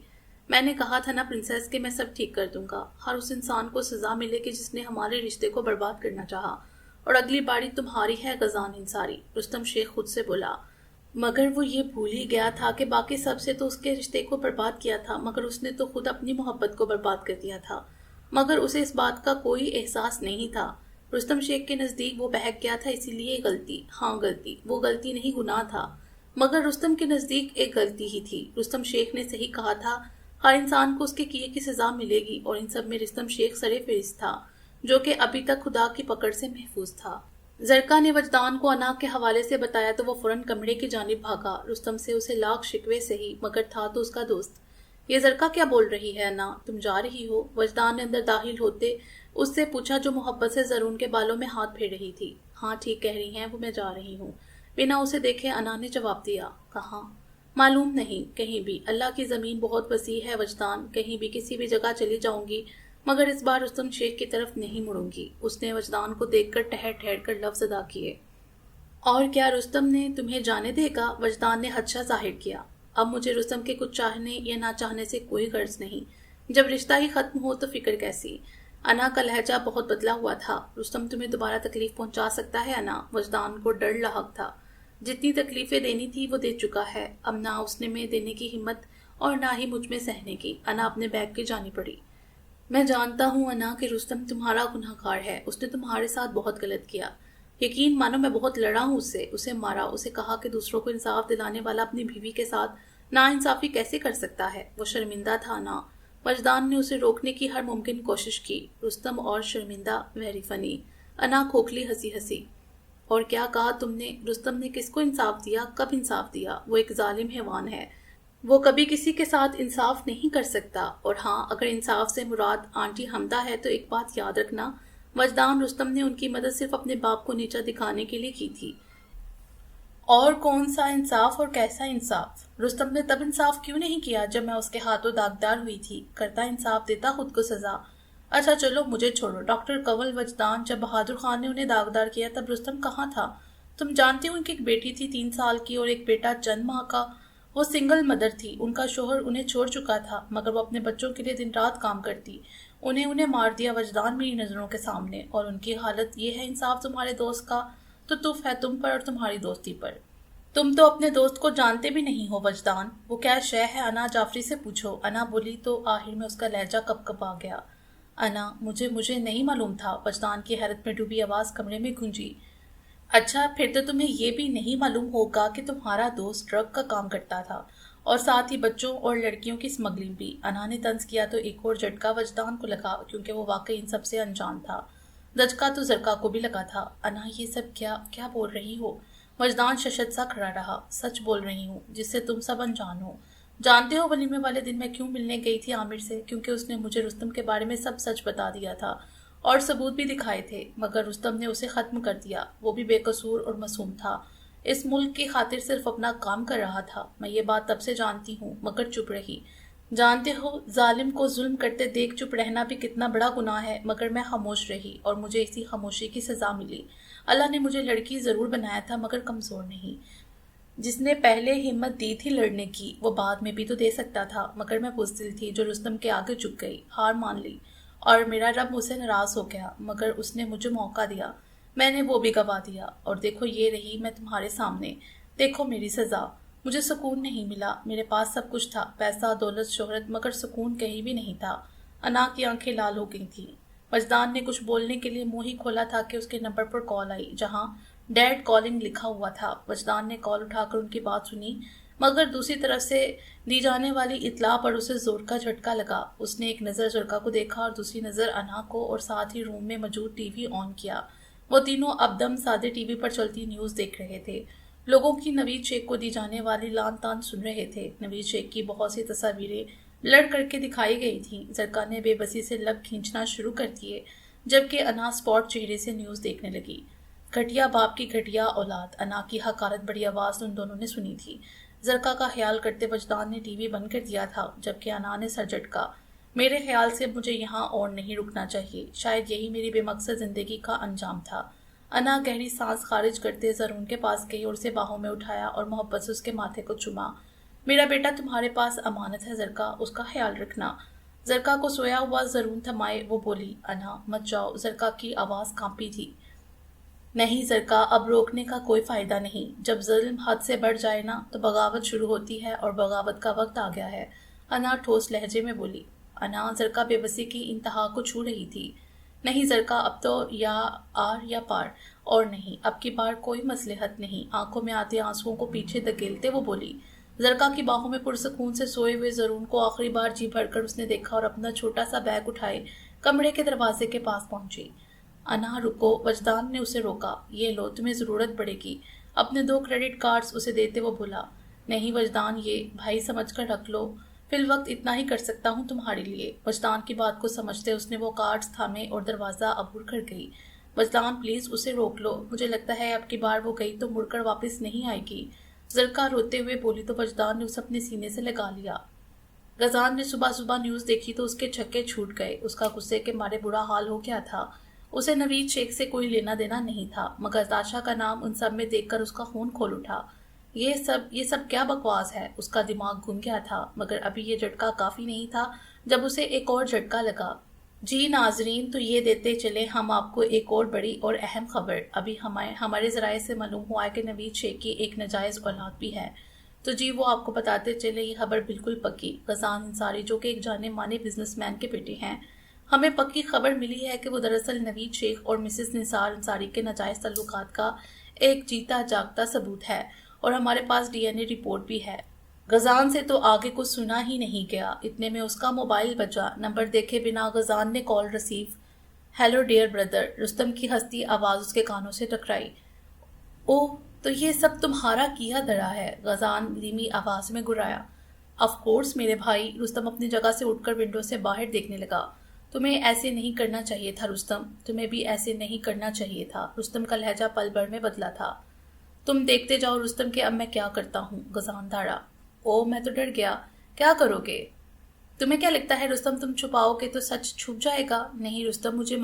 میں نے کہا تھا نا پرنسس کہ میں سب ٹھیک کر دوں گا۔ ہر اس انسان کو سزا ملے گی جس نے ہمارے رشتے کو برباد کرنا چاہا، اور اگلی باری تمہاری ہے غزان انصاری۔ رستم شیخ خود سے بولا۔ مگر وہ یہ بھول ہی گیا تھا کہ باقی سب سے تو اس کے رشتے کو برباد کیا تھا، مگر اس نے تو خود اپنی محبت کو برباد کر دیا تھا۔ مگر اسے اس بات کا کوئی احساس نہیں تھا۔ رستم شیخ کے نزدیک وہ بہک گیا تھا، اسی لیے غلطی، ہاں غلطی، وہ غلطی نہیں گناہ تھا، مگر رستم کے نزدیک ایک غلطی ہی تھی۔ رستم شیخ نے صحیح کہا تھا، ہر انسان کو اس کے کیے کی سزا ملے گی، اور ان سب میں رستم شیخ سرِ فہرست تھا، جو کہ ابھی تک خدا کی پکڑ سے محفوظ تھا۔ زرکا نے وجدان کو انا کے حوالے سے بتایا تو وہ فوراً کمرے کی جانب بھاگا۔ رستم سے اسے لاکھ شکوے سہی، مگر تھا تو اس کا دوست۔ یہ زرکا کیا بول رہی ہے انا؟ تم جا رہی ہو؟ وجدان نے اندر داخل ہوتے اس سے پوچھا، جو محبت سے زرون کے بالوں میں ہاتھ پھیر رہی تھی۔ ہاں ٹھیک کہہ رہی ہیں وہ، میں جا رہی ہوں۔ بنا اسے دیکھے انا نے جواب دیا۔ کہاں؟ معلوم نہیں، کہیں بھی۔ اللہ کی زمین بہت وسیع ہے وجدان، کہیں بھی کسی بھی جگہ چلی جاؤں گی، مگر اس بار رستم شیخ کی طرف نہیں مڑوں گی۔ اس نے وجدان کو دیکھ کر ٹھہر ٹھہر کر لفظ ادا کیے۔ اور کیا رستم نے تمہیں جانے دے گا؟ وجدان نے خدشہ ظاہر کیا۔ اب مجھے رستم کے کچھ چاہنے یا نہ چاہنے سے کوئی غرض نہیں۔ جب رشتہ ہی ختم ہو تو فکر کیسی؟ انا کا لہجہ بہت بدلا ہوا تھا۔ رستم تمہیں دوبارہ تکلیف پہنچا سکتا ہے انا؟ وجدان کو ڈر لاحق تھا۔ جتنی تکلیفیں دینی تھی وہ دے چکا ہے، اب نہ اس نے میں دینے کی ہمت اور نہ ہی مجھ میں سہنے کی۔ انا اپنے بیگ کی جانی پڑی۔ میں جانتا ہوں انا کہ رستم تمہارا گناہ گار ہے، اس نے تمہارے ساتھ بہت غلط کیا۔ یقین مانو میں بہت لڑا ہوں اسے مارا، اسے کہا کہ دوسروں کو انصاف دلانے والا اپنی بیوی کے ساتھ نا انصافی کیسے کر سکتا ہے۔ وہ شرمندہ تھا نا۔ وجدان نے اسے روکنے کی ہر ممکن کوشش کی۔ رستم اور شرمندہ، ویری فنی۔ انا کھوکھلی ہنسی ہنسی۔ اور کیا کہا تم نے؟ رستم نے کس کو انصاف دیا؟ کب انصاف دیا؟ وہ ایک ظالم حیوان ہے، وہ کبھی کسی کے ساتھ انصاف نہیں کر سکتا۔ اور ہاں، اگر انصاف سے مراد آنٹی حمدہ ہے تو ایک بات یاد رکھنا وجدان، رستم نے ان کی مدد صرف اپنے باپ کو نیچا دکھانے کے لیے کی تھی۔ اور کون سا انصاف اور کیسا انصاف؟ رستم نے تب انصاف کیوں نہیں کیا جب میں اس کے ہاتھوں داغدار ہوئی تھی؟ کرتا انصاف، دیتا خود کو سزا۔ اچھا چلو مجھے چھوڑو۔ ڈاکٹر کنول وجدان، جب بہادر خان نے انہیں داغدار کیا تب رستم کہاں تھا؟ تم جانتے ہو ان کی ایک بیٹی تھی 3 سال کی اور ایک بیٹا چند ماہ کا۔ وہ سنگل مدر تھی، ان کا شوہر انہیں چھوڑ چکا تھا، مگر وہ اپنے بچوں کے لیے دن رات کام کرتی۔ انہیں مار دیا وجدان میری نظروں کے سامنے، اور ان کی حالت یہ ہے۔ انصاف تمہارے دوست کا تو تف ہے تم پر اور تمہاری دوستی پر۔ تم تو اپنے دوست کو جانتے بھی نہیں ہو وجدان۔ وہ کیا شے ہے انا؟ جعفری سے پوچھو۔ انا بولی تو آخر میں اس کا لہجہ کپ کپ آ گیا۔ انا، مجھے نہیں معلوم تھا۔ وجدان کی حیرت میں ڈوبی آواز کمرے میں گونجی۔ اچھا پھر تو تمہیں یہ بھی نہیں معلوم ہوگا کہ تمہارا دوست ڈرگ کا کام کرتا تھا، اور ساتھ ہی بچوں اور لڑکیوں کی اسمگلنگ بھی۔ انا نے طنز کیا تو ایک اور جھٹکا وجدان کو لگا، کیونکہ وہ واقعی ان سب سے انجان تھا۔ دھچکا تو زرکا کو بھی لگا تھا۔ انا یہ سب کیا بول رہی ہو؟ وجدان ششت سا کھڑا رہا۔ سچ بول رہی ہوں جس سے تم سب انجان ہو۔ جانتے ہو ولیمے والے دن میں کیوں ملنے گئی تھی عامر سے؟ کیونکہ اس نے مجھے رستم کے بارے میں سب سچ بتا دیا تھا اور ثبوت بھی دکھائے تھے، مگر رستم نے اسے ختم کر دیا۔ وہ بھی بے قصور اور معصوم تھا، اس ملک کی خاطر صرف اپنا کام کر رہا تھا۔ میں یہ بات تب سے جانتی ہوں مگر چپ رہی۔ جانتے ہو ظالم کو ظلم کرتے دیکھ چپ رہنا بھی کتنا بڑا گناہ ہے، مگر میں خاموش رہی اور مجھے اسی خاموشی کی سزا ملی۔ اللہ نے مجھے لڑکی ضرور بنایا تھا مگر کمزور نہیں۔ جس نے پہلے ہمت دی تھی لڑنے کی وہ بعد میں بھی تو دے سکتا تھا، مگر میں بزدل تھی جو رستم کے آگے جھک گئی، ہار مان لی، اور میرا رب مجھ سے ناراض ہو گیا، مگر اس نے مجھے موقع دیا، میں نے وہ بھی گوا دیا، اور دیکھو یہ رہی میں تمہارے سامنے، دیکھو میری سزا۔ مجھے سکون نہیں ملا، میرے پاس سب کچھ تھا، پیسہ، دولت، شہرت، مگر سکون کہیں بھی نہیں تھا۔ انا کی آنکھیں لال ہو گئی تھیں۔ وجدان نے کچھ بولنے کے لیے منہ ہی کھولا تھا کہ اس کے نمبر پر کال آئی جہاں ڈیڈ کالنگ لکھا ہوا تھا۔ وجدان نے کال اٹھا کر ان کی بات سنی، مگر دوسری طرف سے دی جانے والی اطلاع پر اسے زور کا جھٹکا لگا۔ اس نے ایک نظر زرکا کو دیکھا اور دوسری نظر انا کو، اور ساتھ ہی روم میں موجود ٹی وی آن کیا۔ وہ تینوں اب دم سادے ٹی وی پر چلتی نیوز دیکھ رہے تھے، لوگوں کی نوید شیخ کو دی جانے والی لان تان سن رہے تھے۔ نوید شیخ کی بہت سی تصاویریں لڑ کر کے دکھائی گئی تھیں۔ زرکا نے بے بسی سے لب کھینچنا شروع کر دیے، جبکہ انا سپاٹ چہرے سے نیوز دیکھنے لگی۔ گھٹیا باپ کی گھٹیا اولاد، انا کی حقارت بڑی آواز ان دونوں نے سنی تھی۔ زرکا کا خیال کرتے وجدان نے ٹی وی بند کر دیا تھا، جبکہ انا نے سر جھٹکا۔ میرے خیال سے مجھے یہاں اور نہیں رکنا چاہیے، شاید یہی میری بے مقصد زندگی کا انجام تھا۔ انا گہری سانس خارج کرتے زرون کے پاس گئی اور اسے باہوں میں اٹھایا اور محبت سے اس کے ماتھے کو چوما۔ میرا بیٹا تمہارے پاس امانت ہے زرکا، اس کا خیال رکھنا۔ زرکا کو سویا ہوا زرون تھمائے وہ بولی، انا مت جاؤ۔ زرکا کی آواز کانپی تھی۔ نہیں زرکا، اب روکنے کا کوئی فائدہ نہیں، جب ظلم حد سے بڑھ جائے نا تو بغاوت شروع ہوتی ہے، اور بغاوت کا وقت آ گیا ہے۔ انا ٹھوس لہجے میں بولی۔ انا زرکا بے بسی کی انتہا کو چھو رہی تھی۔ نہیں زرکا، اب تو یا آر یا پار، اور نہیں، اب کی بار کوئی مصلحت نہیں۔ آنکھوں میں آتے آنسوؤں کو پیچھے دھکیلتے وہ بولی۔ زرکا کی باہوں میں پرسکون سے سوئے ہوئے زرون کو آخری بار جی بھر کر اس نے دیکھا اور اپنا چھوٹا سا بیگ اٹھائے کمرے کے دروازے کے پاس پہنچی۔ انا رکو، وجدان نے اسے روکا۔ یہ لو، تمہیں ضرورت پڑے گی۔ اپنے 2 کریڈٹ کارڈز اسے دیتے وہ بولا۔ نہیں وجدان، یہ بھائی سمجھ کر رکھ لو، فی الوقت اتنا ہی کر سکتا ہوں تمہارے لیے۔ وجدان کی بات کو سمجھتے اس نے وہ کارڈز تھامے اور دروازہ عبور کر گئی۔ وجدان پلیز اسے روک لو، مجھے لگتا ہے اب کی بار وہ گئی تو مڑ کر واپس نہیں آئے گی۔ زرکا روتے ہوئے بولی تو وجدان نے اسے اپنے سینے سے لگا لیا۔ غزان نے صبح صبح نیوز دیکھی تو اس کے چھکے چھوٹ گئے، اس کا غصے کے مارے برا حال ہو گیا تھا۔ اسے نوید شیخ سے کوئی لینا دینا نہیں تھا، مگر تاشا کا نام ان سب میں دیکھ کر اس کا خون کھول اٹھا۔ یہ سب کیا بکواس ہے؟ اس کا دماغ گھوم گیا تھا، مگر ابھی یہ جھٹکا کافی نہیں تھا جب اسے ایک اور جھٹکا لگا۔ جی ناظرین، تو یہ دیتے چلے ہم آپ کو ایک اور بڑی اور اہم خبر۔ ابھی ہمارے ذرائع سے معلوم ہوا ہے کہ نوید شیخ کی ایک ناجائز اولاد بھی ہے، تو جی وہ آپ کو بتاتے چلے یہ خبر بالکل پکی۔ غزان انصاری جو کہ ایک جانے مانے بزنس مین کے بیٹے ہیں، ہمیں پکی خبر ملی ہے کہ وہ دراصل نوید شیخ اور مسز نثار انصاری کے ناجائز تعلقات کا ایک جیتا جاگتا ثبوت ہے، اور ہمارے پاس ڈی این اے رپورٹ بھی ہے۔ غزان سے تو آگے کچھ سنا ہی نہیں گیا، اتنے میں اس کا موبائل بجا۔ نمبر دیکھے بنا غزان نے call receive. Hello dear brother, Rustam کی ہستی آواز اس کے کانوں سے ٹکرائی۔ اوہ، تو یہ سب تمہارا کیا دھرا ہے، غزان دھیمی آواز میں گرایا۔ آف کورس میرے بھائی، رستم اپنی جگہ سے اٹھ کر ونڈو سے باہر دیکھنے لگا۔ تمہیں ایسے نہیں کرنا چاہیے تھا رستم، تمہیں بھی ایسے نہیں کرنا چاہیے تھا۔ رستم کا لہجہ پل بھر میں بدلا تھا۔ تم دیکھتے جاؤ رستم کہ اب میں کیا کرتا ہوں، غزان دھاڑا۔ او میں تو ڈر گیا، کیا کرو گے؟ تمہیں کیا لگتا ہے رستم تم چھپاؤ گے تو سچ چھپ جائے گا؟ نہیں رستم، مجھے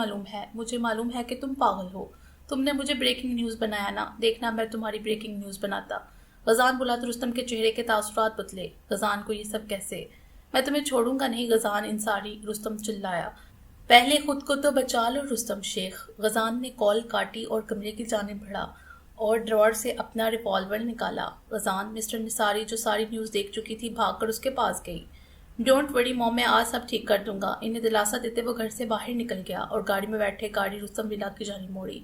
معلوم ہے کہ تم پاگل ہو، تم نے مجھے بریکنگ نیوز بنایا نا، دیکھنا میں تمہاری بریکنگ نیوز بناتا۔ غزان بولا تو رستم کے چہرے کے تاثرات بدلے۔ غزان کو یہ سب کیسے؟ میں تمہیں چھوڑوں گا نہیں غزان انصاری، رستم چلایا۔ پہلے خود کو تو بچا لو رستم شیخ۔ غزان نے کال کاٹی اور کمرے کی جانب بڑھا اور ڈراور سے اپنا ریوالور نکالا۔ غزان مسٹر نثاری جو ساری نیوز دیکھ چکی تھی بھاگ کر اس کے پاس گئی۔ ڈونٹ وری موم، میں آج سب ٹھیک کر دوں گا۔ انہیں دلاسا دیتے وہ گھر سے باہر نکل گیا اور گاڑی میں بیٹھے گاڑی رستم ولا کی جانب موڑی۔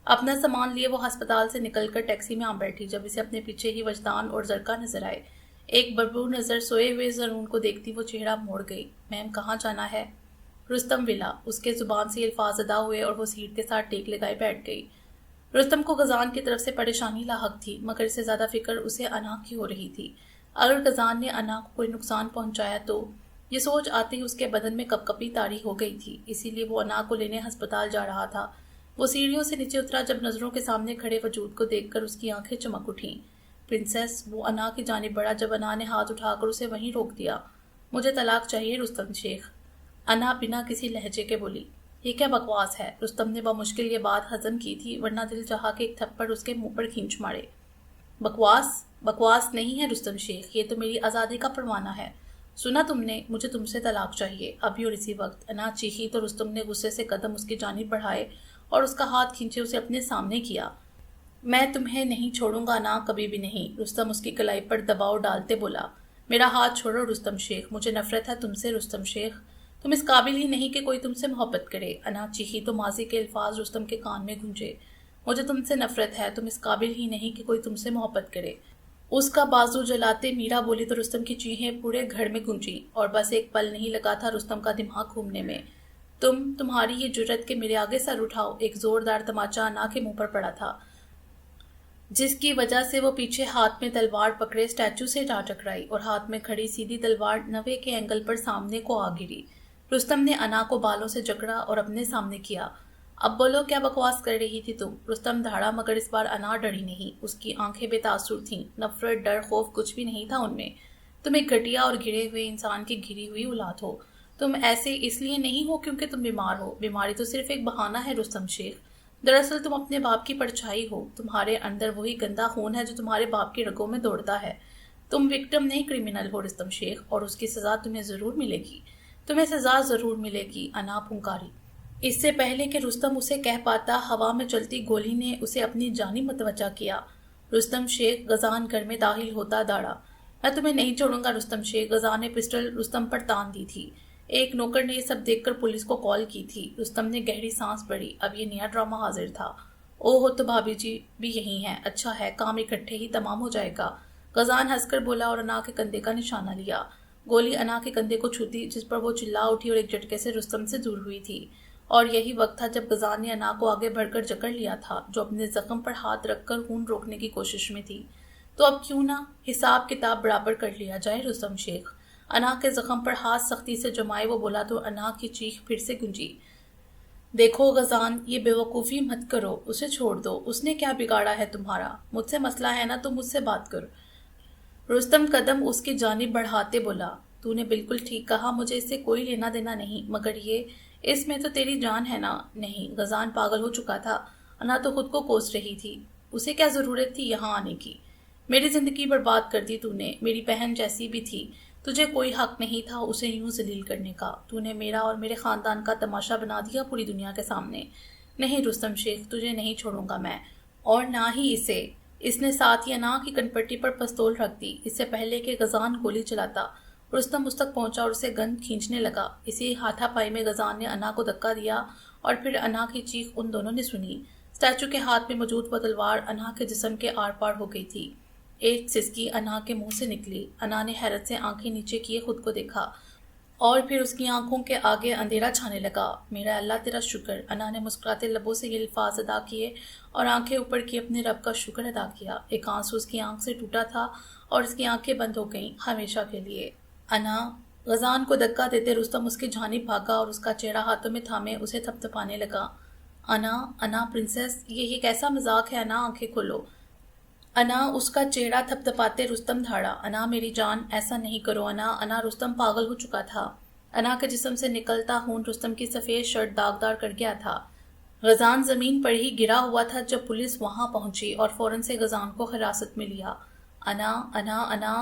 اپنا سامان لیے وہ ہسپتال سے نکل کر ٹیکسی میں آ بیٹھی، جب اسے اپنے پیچھے ہی وجدان اور زرکا نظر آئے۔ ایک بربور نظر سوئے ہوئے زرون کو دیکھتی وہ چہرہ موڑ گئی۔ میم کہاں جانا ہے؟ رستم ولا، اس کے زبان سے یہ الفاظ ادا ہوئے اور وہ سیٹ کے ساتھ ٹیک لگائے بیٹھ گئی۔ رستم کو غزان کی طرف سے پریشانی لاحق تھی، مگر اس سے زیادہ فکر اسے انا کی ہو رہی تھی۔ اگر غزان نے انا کو کوئی نقصان پہنچایا تو یہ سوچ آتے ہی اس کے بدن میں کپ کپی طاری ہو گئی تھی، اسی لیے وہ انا کو لینے ہسپتال جا رہا تھا۔ وہ سیڑھیوں سے نیچے اترا جب نظروں کے سامنے کھڑے وجود کو دیکھ کر اس کی آنکھیں چمک اٹھیں۔ پرنسس، وہ انا کی جانب بڑھا جب انا نے ہاتھ اٹھا کر اسے وہیں روک دیا۔ مجھے طلاق چاہیے رستم شیخ، انا بنا کسی لہجے کے بولی۔ یہ کیا بکواس ہے؟ رستم نے بمشکل یہ بات ہضم کی تھی، ورنہ دل چاہا کہ ایک تھپڑ اس کے منہ پر کھینچ مارے۔ بکواس نہیں ہے رستم شیخ، یہ تو میری آزادی کا پروانہ ہے۔ سنا تم نے، مجھے تم سے طلاق چاہیے، ابھی اور اسی وقت۔ انا چیخی تو رستم نے غصے سے قدم اس کی جانب بڑھائے اور اس کا ہاتھ کھینچے اسے اپنے سامنے کیا۔ میں تمہیں نہیں چھوڑوں گا انا، کبھی بھی نہیں، رستم اس کی کلائی پر دباؤ ڈالتے بولا۔ میرا ہاتھ چھوڑو رستم شیخ، مجھے نفرت ہے تم سے رستم شیخ، تم اس قابل ہی نہیں کہ کوئی تم سے محبت کرے۔ انا چیخی تو ماضی کے الفاظ رستم کے کان میں گونجے۔ مجھے تم سے نفرت ہے، تم اس قابل ہی نہیں کہ کوئی تم سے محبت کرے۔ اس کا بازو جلاتے میرا بولی تو رستم کی چیخیں پورے گھر میں گونجیں، اور بس ایک پل نہیں لگا تھا رستم کا دماغ گھومنے میں۔ تمہاری یہ جرت کہ میرے آگے سر اٹھاؤ، ایک زوردار تماچہ انا کے منہ پر پڑا تھا، جس کی وجہ سے وہ پیچھے ہاتھ میں تلوار پکڑے اسٹیچو سے جا ٹکرائی اور ہاتھ میں کھڑی سیدھی تلوار 90 کے اینگل پر سامنے کو آ گری۔ رستم نے انا کو بالوں سے جکڑا اور اپنے سامنے کیا۔ اب بولو، کیا بکواس کر رہی تھی تم؟ رستم دھاڑا، مگر اس بار انا ڈری نہیں، اس کی آنکھیں بے تاثر تھیں، نفرت، ڈر، خوف کچھ بھی نہیں تھا ان میں۔ تم ایک گھٹیا اور گرے ہوئے انسان کی گری ہوئی اولاد ہو۔ تم ایسے اس لیے نہیں ہو کیونکہ تم بیمار ہو، بیماری تو صرف ایک بہانہ ہے رستم شیخ۔ دراصل تم اپنے باپ کی پرچھائی ہو، تمہارے اندر وہی گندا خون ہے جو تمہارے باپ کی رگوں میں دوڑتا ہے۔ تم وکٹم نہیں، کرمنل ہو رستم شیخ، اور اس کی سزا تمہیں ضرور ملے گی، تمہیں سزا ضرور ملے گی، انا پھنکاری۔ اس سے پہلے کہ رستم اسے کہہ پاتا، ہوا میں چلتی گولی نے اسے اپنی جانب متوجہ کیا۔ رستم شیخ غزان گھر میں داخل ہوتا داڑا۔ میں تمہیں نہیں چھوڑوں گا رستم شیخ، غزان نے پسٹل رستم پر تان دی تھی۔ ایک نوکر نے یہ سب دیکھ کر پولیس کو کال کی تھی۔ رستم نے گہری سانس بھری، اب یہ نیا ڈرامہ حاضر تھا۔ او ہو، تو بھابھی جی بھی یہی ہیں، اچھا ہے، کام اکٹھے ہی تمام ہو جائے گا۔ غزان ہنس کر بولا اور انا کے کندھے کا نشانہ لیا۔ گولی انا کے کندھے کو چھوتی، جس پر وہ چلا اٹھی اور ایک جھٹکے سے رستم سے دور ہوئی تھی۔ اور یہی وقت تھا جب غزان نے انا کو آگے بڑھ کر جکڑ لیا تھا، جو اپنے زخم پر ہاتھ رکھ کر خون روکنے کی کوشش میں تھی۔ تو اب کیوں نہ حساب کتاب برابر کر لیا جائے رستم شیخ۔ انا کے زخم پر ہاتھ سختی سے جمائے وہ بولا تو انا کی چیخ پھر سے گونجی۔ دیکھو غزان، یہ بے وقوفی مت کرو، اسے چھوڑ دو، اس نے کیا بگاڑا ہے تمہارا؟ مجھ سے مسئلہ ہے نا تو مجھ سے بات کر۔ رستم قدم اس کی جانب بڑھاتے بولا، تو نے بالکل ٹھیک کہا، مجھے اس سے کوئی لینا دینا نہیں، مگر اس میں تو تیری جان ہے نا۔ نہیں، غزان پاگل ہو چکا تھا، انا تو خود کو کوس رہی تھی، اسے کیا ضرورت تھی یہاں آنے کی؟ میری زندگی برباد کر دی تو نے، میری بہن جیسی بھی تھی، تجھے کوئی حق نہیں تھا اسے یوں ذلیل کرنے کا، تو نے میرا اور میرے خاندان کا تماشا بنا دیا پوری دنیا کے سامنے۔ نہیں رستم شیخ، تجھے نہیں چھوڑوں گا میں، اور نہ ہی اسے۔ اس نے ساتھ ہی انا کی کنپٹی پر پستول رکھ دی، اس سے پہلے کہ غزان گولی چلاتا۔ رستم اس تک پہنچا اور اسے گند کھینچنے لگا۔ اسی ہاتھا پائی میں غزان نے انا کو دھکا دیا اور پھر انا کی چیخ ان دونوں نے سنی۔ اسٹیچو کے ہاتھ میں موجود وہ تلوار انا کے جسم کے آر پار ہو گئی تھی۔ ایک سسکی انا کے منہ سے نکلی۔ انا نے حیرت سے آنکھیں نیچے کیے خود کو دیکھا، اور پھر اس کی آنکھوں کے آگے اندھیرا چھانے لگا۔ میرا اللہ تیرا شکر، انا نے مسکراتے لبوں سے یہ الفاظ ادا کیے اور آنکھیں اوپر کی اپنے رب کا شکر ادا کیا۔ ایک آنسو اس کی آنکھ سے ٹوٹا تھا اور اس کی آنکھیں بند ہو گئیں ہمیشہ کے لیے۔ انا، غزان کو دھکا دیتے رستم اس کی جانب بھاگا اور اس کا چہرہ ہاتھوں میں تھامے اسے تھپتھپانے لگا۔ انا پرنسس، یہ کیسا مذاق ہے؟ انا آنکھیں کھولو۔ انا اس کا چہرہ تھپتھپاتے رستم دھاڑا۔ انا میری جان، ایسا نہیں کرو انا رستم پاگل ہو چکا تھا۔ انا کے جسم سے نکلتا خون رستم کی سفید شرٹ داغدار کر گیا تھا۔ غزان زمین پر ہی گرا ہوا تھا جب پولیس وہاں پہنچی اور فوراً سے غزان کو حراست میں لیا۔ انا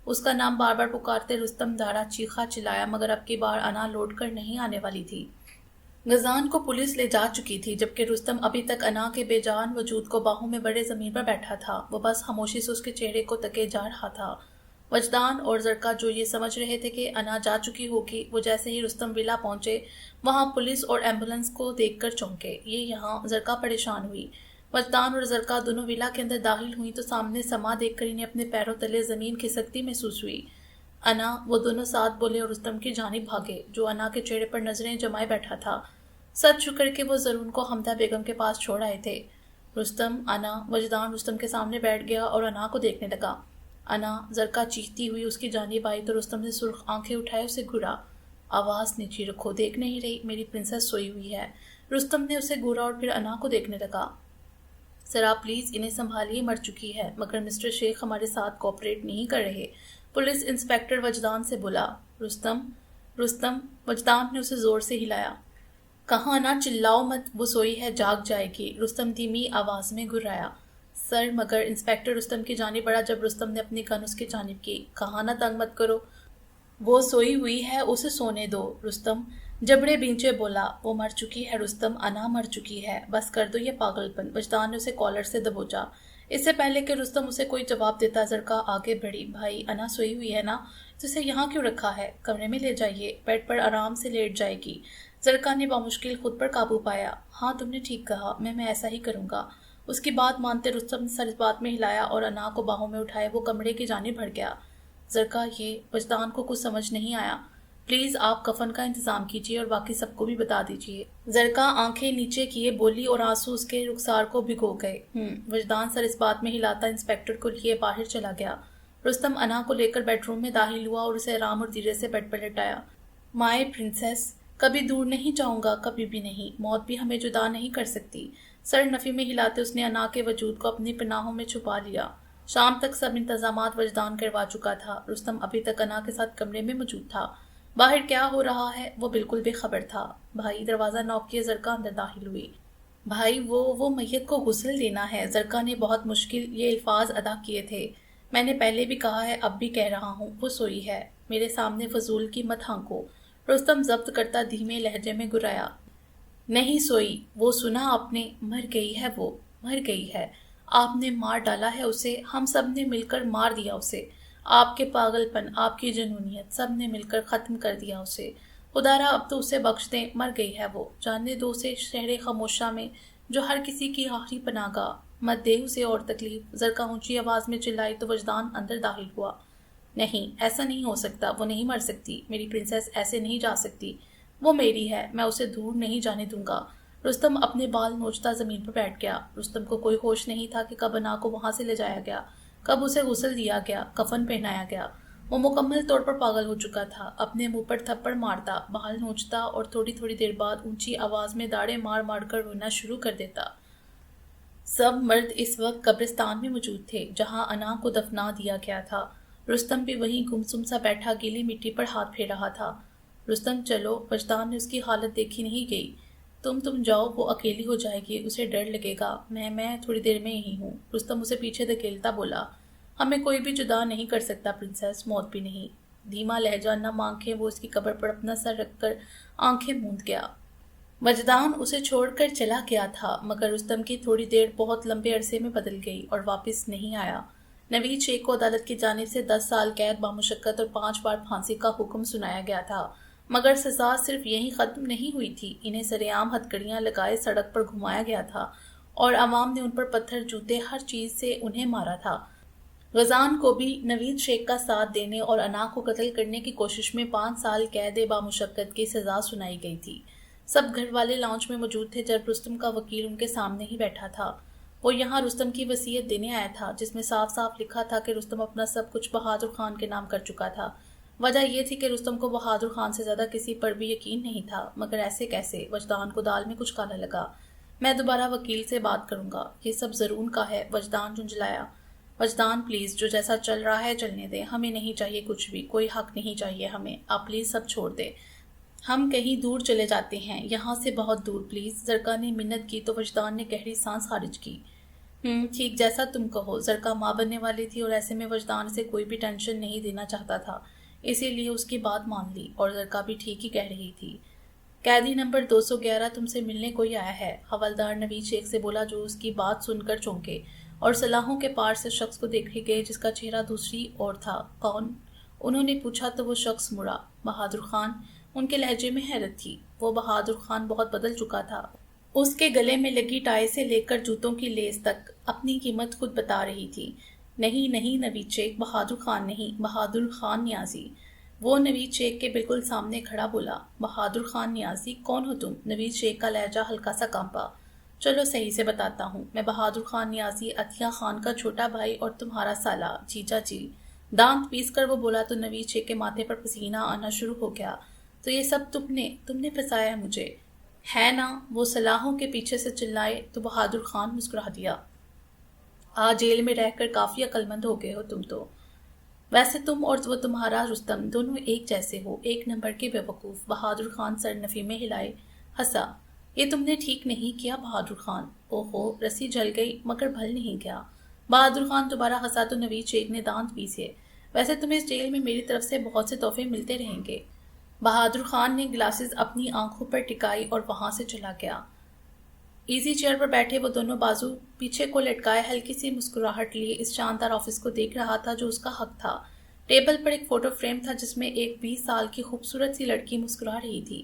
اس کا نام بار بار پکارتے رستم دھاڑا، چیخا چلایا، مگر اب کی بار انا لوٹ کر نہیں آنے والی تھی۔ غزان کو پولیس لے جا چکی تھی، جبکہ رستم ابھی تک انا کے بے جان وجود کو باہوں میں بڑے زمین پر بیٹھا تھا۔ وہ بس خاموشی سے اس کے چہرے کو تکے جا رہا تھا۔ وجدان اور زرکا جو یہ سمجھ رہے تھے کہ انا جا چکی ہوگی، وہ جیسے ہی رستم ولا پہنچے وہاں پولیس اور ایمبولنس کو دیکھ کر چونکے۔ یہاں زرکا پریشان ہوئی۔ وجدان اور زرکا دونوں ولا کے اندر داخل ہوئی تو سامنے سما دیکھ کر انہیں اپنے پیروں تلے زمین کھسکتی محسوس ہوئی۔ انا، وہ دونوں ساتھ بولے اور رستم کی جانب بھاگے جو انا کے چہرے پر نظریں جمائے بیٹھا تھا۔ سچ شکر کہ وہ زرون کو حمدہ بیگم کے پاس چھوڑ آئے تھے۔ رستم، انا، وجدان رستم کے سامنے بیٹھ گیا اور انا کو دیکھنے لگا۔ انا زرکا چیختی ہوئی اس کی جانب آئی تو رستم نے سرخ آنکھیں اٹھائے اسے گھورا۔ آواز نیچی رکھو، دیکھ نہیں رہی میری پرنسس سوئی ہوئی ہے۔ رستم نے اسے گھورا اور پھر انا کو دیکھنے لگا۔ سر آپ پلیز انہیں سنبھالیے، مر چکی ہے، مگر مسٹر شیخ ہمارے ساتھ کوآپریٹ نہیں کر رہے، پولیس انسپیکٹر وجدان سے بولا۔ رستم، رستم، وجدان نے اسے زور سے ہلایا۔ کہاں نہ، چلاؤ مت، وہ سوئی ہے، جاگ جائے گی، رستم دھیمی آواز میں گھرایا۔ سر مگر، انسپیکٹر رستم کی جانب بڑھا جب رستم نے اپنی گن اس کی جانب کی۔ کہاں نہ، تنگ مت کرو، وہ سوئی ہوئی ہے، اسے سونے دو۔ رستم جبڑے بینچے بولا۔ وہ مر چکی ہے رستم، انا مر چکی ہے، بس کر دو یہ پاگل پن۔ وجدان نے اسے کالر سے دبوچا۔ اس سے پہلے کہ رستم اسے کوئی جواب دیتا زرکا آگے بڑھی۔ بھائی انا سوئی ہوئی ہے نا، تو اسے یہاں کیوں رکھا ہے؟ کمرے میں لے جائیے، بیڈ پر آرام سے لیٹ جائے گی۔ زرکا نے بامشکل خود پر قابو پایا۔ ہاں تم نے ٹھیک کہا، میں ایسا ہی کروں گا۔ اس کی بات مانتے رستم نے سر اس بات میں ہلایا اور انا کو باہوں میں اٹھائے وہ کمرے کی جانب بڑھ گیا۔ زرکا، یہ وجدان کو کچھ سمجھ نہیں آیا۔ پلیز آپ کفن کا انتظام کیجیے اور باقی سب کو بھی بتا دیجیے۔ زرکا آنکھیں نیچے کیے بولی اور آنسو اس کے رخسار کو بھگو گئے۔ وجدان سر اس بات میں ہلاتا انسپیکٹر کو لیے باہر چلا گیا۔ رستم انا کو لے کر بیڈ روم میں داخل ہوا اور اسے آرام اور دھیرے سے بیڈ پر لٹایا۔ مائے پرنسس، کبھی دور نہیں جاؤں گا، کبھی بھی نہیں، موت بھی ہمیں جدا نہیں کر سکتی۔ سر نفی میں ہلاتے اس نے انا کے وجود کو اپنی پناہوں میں چھپا لیا۔ شام تک سب انتظامات وجدان کروا چکا تھا۔ رستم ابھی تک انا کے ساتھ کمرے میں موجود تھا۔ باہر کیا ہو رہا ہے وہ بالکل بے خبر تھا۔ بھائی، دروازہ نوک کیے زرکا اندر داخل ہوئی۔ بھائی وہ میت کو غسل دینا ہے۔ زرکا نے بہت مشکل یہ الفاظ ادا کیے تھے۔ میں نے پہلے بھی کہا ہے، اب بھی کہہ رہا ہوں، وہ سوئی ہے، میرے سامنے فضول کی مت ہانکو۔ رستم ضبط کرتا دھیمے لہجے میں گرایا۔ نہیں سوئی، وہ سنا آپ نے، مر گئی ہے، وہ مر گئی ہے، آپ نے مار ڈالا ہے اسے، ہم سب نے مل کر مار دیا اسے، آپ کے پاگل پن، آپ کی جنونیت، سب نے مل کر ختم کر دیا اسے۔ خدارا اب تو اسے بخش دیں، مر گئی ہے وہ، جانے دو اسے شہر خاموشہ میں جو ہر کسی کی آخری پناہ گاہ، مت دے اسے اور تکلیف۔ زرکا اونچی آواز میں چلائی تو وجدان اندر داخل ہوا۔ نہیں، ایسا نہیں ہو سکتا، وہ نہیں مر سکتی، میری پرنسس ایسے نہیں جا سکتی، وہ میری ہے، میں اسے دور نہیں جانے دوں گا۔ رستم اپنے بال نوچتا زمین پر بیٹھ گیا۔ رستم کو کوئی ہوش نہیں تھا کہ کب انا کو وہاں سے لے جایا گیا، کب اسے غسل دیا گیا، کفن پہنایا گیا۔ وہ مکمل طور پر پاگل ہو چکا تھا، اپنے منہ پر تھپڑ مارتا، بال نوچتا اور تھوڑی دیر بعد اونچی آواز میں داڑے مار مار کر رونا شروع کر دیتا۔ سب مرد اس وقت قبرستان میں موجود تھے جہاں انا کو دفنا دیا گیا تھا۔ رستم بھی وہیں گمسم سا بیٹھا گیلی مٹی پر ہاتھ پھیر رہا تھا۔ رستم چلو، وجدان نے اس کی حالت دیکھی نہیں گئی۔ تم جاؤ، وہ اکیلی ہو جائے گی، اسے ڈر لگے گا، میں تھوڑی دیر میں یہی ہوں۔ رستم اسے پیچھے دھکیلتا بولا۔ ہمیں کوئی بھی جدا نہیں کر سکتا پرنسس، موت بھی نہیں۔ دھیما لہجہ، نم آنکھیں، وہ اس کی قبر پر اپنا سر رکھ کر آنکھیں موند گیا۔ وجدان اسے چھوڑ کر چلا گیا تھا، مگر رستم کی تھوڑی دیر بہت لمبے عرصے میں بدل گئی اور واپس نہیں آیا۔ نوید شیخ کو عدالت کی جانب سے 10 سال قید بامشقت اور 5 بار پھانسی کا حکم سنایا گیا تھا، مگر سزا صرف یہیں ختم نہیں ہوئی تھی، انہیں سرعام ہتکڑیاں لگائے سڑک پر گھمایا گیا تھا اور عوام نے ان پر پتھر، جوتے، ہر چیز سے انہیں مارا تھا۔ غزان کو بھی نوید شیخ کا ساتھ دینے اور انا کو قتل کرنے کی کوشش میں 5 سال قید بامشقت کی سزا سنائی گئی تھی۔ سب گھر والے لاؤنج میں موجود تھے جب رستم کا وکیل ان کے سامنے ہی بیٹھا تھا۔ وہ یہاں رستم کی وصیت دینے آیا تھا جس میں صاف صاف لکھا تھا کہ رستم اپنا سب کچھ بہادر خان کے نام کر چکا تھا۔ وجہ یہ تھی کہ رستم کو بہادر خان سے زیادہ کسی پر بھی یقین نہیں تھا، مگر ایسے کیسے؟ وجدان کو دال میں کچھ کالا لگا۔ میں دوبارہ وکیل سے بات کروں گا، یہ سب زرون کا ہے، وجدان جھنجھلایا۔ وجدان پلیز، جو جیسا چل رہا ہے چلنے دیں، ہمیں نہیں چاہیے کچھ بھی، کوئی حق نہیں چاہیے ہمیں، آپ پلیز سب چھوڑ دیں، ہم کہیں دور چلے جاتے ہیں، یہاں سے بہت دور پلیز۔ زرکا نے منت کی تو وجدان نے گہری سانس خارج کی۔ ٹھیک، جیسا تم کہو۔ زرکا ماں بننے والی تھی اور ایسے میں وجدان سے کوئی بھی ٹینشن نہیں دینا چاہتا تھا، اسی لیے اس کی بات مان لی، اور زرکا بھی ٹھیک ہی کہہ رہی تھی۔ قیدی نمبر 211 تم سے ملنے کوئی آیا ہے، حوالدار نوید شیخ سے بولا جو اس کی بات سن کر چونکے اور سلاخوں کے پار سے شخص کو دیکھے گئے جس کا چہرہ دوسری اور تھا۔ کون؟ انہوں نے پوچھا تو وہ شخص مڑا۔ بہادر خان۔ ان کے لہجے میں حیرت تھی، وہ بہادر خان بہت بدل چکا تھا، اس کے گلے میں لگی ٹائی سے لے کر جوتوں کی لیس تک اپنی قیمت خود بتا رہی تھی۔ نہیں نہیں نوید شیخ، بہادر خان نہیں، بہادر خان نیازی۔ وہ نوید شیخ کے بالکل سامنے کھڑا بولا۔ بہادر خان نیازی؟ کون ہو تم؟ نوید شیخ کا لہجہ ہلکا سا کانپا۔ چلو صحیح سے بتاتا ہوں، میں بہادر خان نیازی، عطیہ خان کا چھوٹا بھائی اور تمہارا سالہ جیجا جی۔ دانت پیس کر وہ بولا تو نوید شیخ کے ماتھے پر پسینہ آنا شروع ہو گیا۔ تو یہ سب تم نے پھنسایا ہے مجھے، ہے نا؟ وہ صلاحوں کے پیچھے سے چلائے تو بہادر خان مسکرا دیا۔ آج جیل میں رہ کر کافی عقل مند ہو گئے ہو تم تو۔ ویسے تم اور وہ تمہارا رستم دونوں ایک جیسے ہو، ایک نمبر کے بیوقوف۔ بہادر خان سر نفی میں ہلائے، ہنسا۔ یہ تم نے ٹھیک نہیں کیا بہادر خان۔ اوہو، رسی جل گئی مگر بھل نہیں گیا۔ بہادر خان دوبارہ ہنسا تو نوید شیخ نے دانت پیسے۔ ویسے تمہیں اس جیل میں میری طرف سے بہت سے تحفے ملتے رہیں گے۔ بہادر خان نے گلاسز اپنی آنکھوں پر ٹکائی اور وہاں سے چلا گیا۔ ایزی چیئر پر بیٹھے وہ دونوں بازو پیچھے کو لٹکائے ہلکی سی مسکراہٹ لیے اس شاندار آفس کو دیکھ رہا تھا جو اس کا حق تھا۔ ٹیبل پر ایک فوٹو فریم تھا جس میں ایک 20 سال کی خوبصورت سی لڑکی مسکرا رہی تھی۔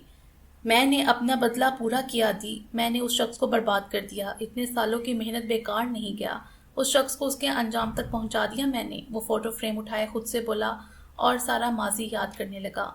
میں نے اپنا بدلہ پورا کیا دی، میں نے اس شخص کو برباد کر دیا، اتنے سالوں کی محنت بیکار نہیں گیا، اس شخص کو اس کے انجام تک پہنچا دیا میں نے۔ وہ فوٹو فریم اٹھائے خود سے بولا اور سارا ماضی یاد کرنے لگا۔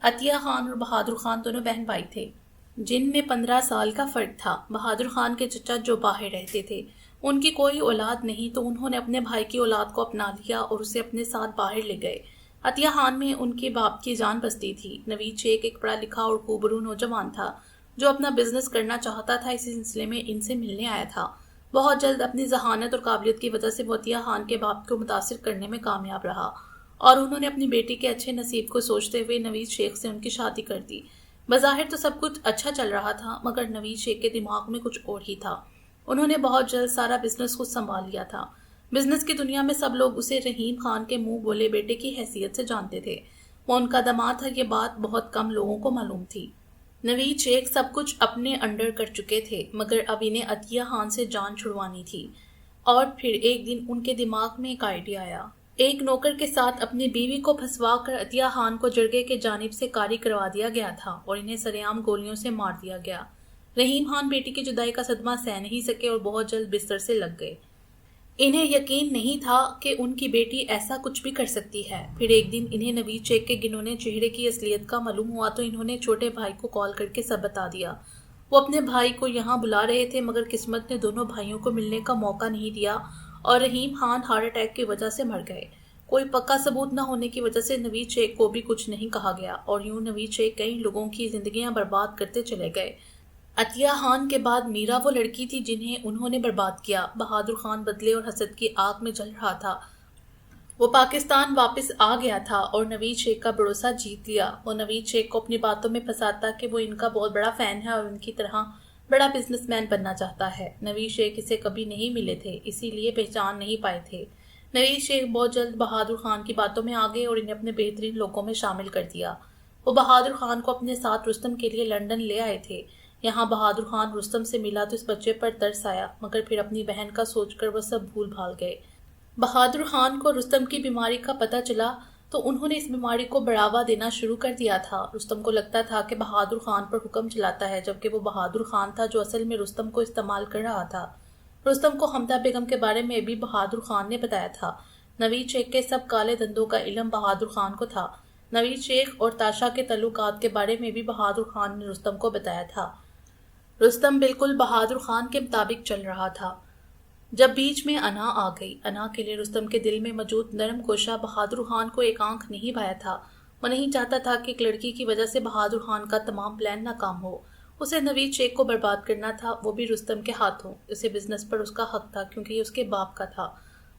عطیہ خان اور بہادر خان دونوں بہن بھائی تھے جن میں 15 سال کا فرق تھا۔ بہادر خان کے چچا جو باہر رہتے تھے، ان کی کوئی اولاد نہیں تو انہوں نے اپنے بھائی کی اولاد کو اپنا لیا اور اسے اپنے ساتھ باہر لے گئے۔ عطیہ خان میں ان کے باپ کی جان بستی تھی۔ نوید شیخ ایک پڑھا لکھا اور خوبرو نوجوان تھا جو اپنا بزنس کرنا چاہتا تھا، اسی سلسلے میں ان سے ملنے آیا تھا۔ بہت جلد اپنی ذہانت اور قابلیت کی وجہ سے وہ عطیہ خان کے باپ کو متاثر کرنے میں کامیاب رہا اور انہوں نے اپنی بیٹی کے اچھے نصیب کو سوچتے ہوئے نوید شیخ سے ان کی شادی کر دی۔ بظاہر تو سب کچھ اچھا چل رہا تھا مگر نوید شیخ کے دماغ میں کچھ اور ہی تھا۔ انہوں نے بہت جلد سارا بزنس خود سنبھال لیا تھا۔ بزنس کی دنیا میں سب لوگ اسے رحیم خان کے منہ بولے بیٹے کی حیثیت سے جانتے تھے۔ وہ ان کا داماد تھا، یہ بات بہت کم لوگوں کو معلوم تھی۔ نوید شیخ سب کچھ اپنے انڈر کر چکے تھے مگر اب انہیں عطیہ خان سے جان چھڑوانی تھی۔ اور پھر ایک دن ان کے دماغ میں ایک آئیڈیا آیا۔ ایک نوکر کے ساتھ اپنی بیوی کو پھنسوا کر عطیہ خان کو جرگے کے جانب سے کاری کروا دیا گیا تھا اور انہیں سرعام گولیوں سے مار دیا گیا۔ رحیم خان بیٹی کی جدائی کا صدمہ سہ نہیں سکے اور بہت جلد بستر سے لگ گئے۔ انہیں یقین نہیں تھا کہ ان کی بیٹی ایسا کچھ بھی کر سکتی ہے۔ پھر ایک دن انہیں نوید شیخ کے گنونے چہرے کی اصلیت کا معلوم ہوا تو انہوں نے چھوٹے بھائی کو کال کر کے سب بتا دیا۔ وہ اپنے بھائی کو یہاں بلا رہے تھے مگر قسمت نے دونوں بھائیوں کو ملنے کا موقع نہیں دیا اور رحیم خان ہارٹ اٹیک کی وجہ سے مر گئے۔ کوئی پکا ثبوت نہ ہونے کی وجہ سے نوید شیخ کو بھی کچھ نہیں کہا گیا اور یوں نوید شیخ کئی لوگوں کی زندگیاں برباد کرتے چلے گئے۔ عطیہ خان کے بعد میرا وہ لڑکی تھی جنہیں انہوں نے برباد کیا۔ بہادر خان بدلے اور حسد کی آگ میں جل رہا تھا۔ وہ پاکستان واپس آ گیا تھا اور نوید شیخ کا بھروسہ جیت لیا۔ وہ نوید شیخ کو اپنی باتوں میں پھنساتا کہ وہ ان کا بہت بڑا فین ہے اور ان کی طرح بڑا بزنس مین بننا چاہتا ہے۔ نوید شیخ اسے کبھی نہیں ملے تھے، اسی لیے پہچان نہیں پائے تھے۔ نوید شیخ بہت جلد بہادر خان کی باتوں میں آ گئے اور انہیں اپنے بہترین لوگوں میں شامل کر دیا۔ وہ بہادر خان کو اپنے ساتھ رستم کے لیے لندن لے آئے تھے۔ یہاں بہادر خان رستم سے ملا تو اس بچے پر ترس آیا مگر پھر اپنی بہن کا سوچ کر وہ سب بھول بھال گئے۔ بہادر خان کو رستم کی بیماری کا پتہ چلا تو انہوں نے اس بیماری کو بڑھاوا دینا شروع کر دیا تھا۔ رستم کو لگتا تھا کہ بہادر خان پر حکم چلاتا ہے جبکہ وہ بہادر خان تھا جو اصل میں رستم کو استعمال کر رہا تھا۔ رستم کو حمدہ بیگم کے بارے میں بھی بہادر خان نے بتایا تھا۔ نوید شیخ کے سب کالے دندوں کا علم بہادر خان کو تھا۔ نوید شیخ اور تاشا کے تعلقات کے بارے میں بھی بہادر خان نے رستم کو بتایا تھا۔ رستم بالکل بہادر خان کے مطابق چل رہا تھا۔ جب بیچ میں انا آ گئی، انا کے لیے رستم کے دل میں موجود نرم گوشہ بہادر خان کو ایک آنکھ نہیں بھایا تھا۔ وہ نہیں چاہتا تھا کہ ایک لڑکی کی وجہ سے بہادر خان کا تمام پلان ناکام ہو۔ اسے نوید شیخ کو برباد کرنا تھا، وہ بھی رستم کے ہاتھوں۔ اسے بزنس پر اس کا حق تھا کیونکہ یہ اس کے باپ کا تھا،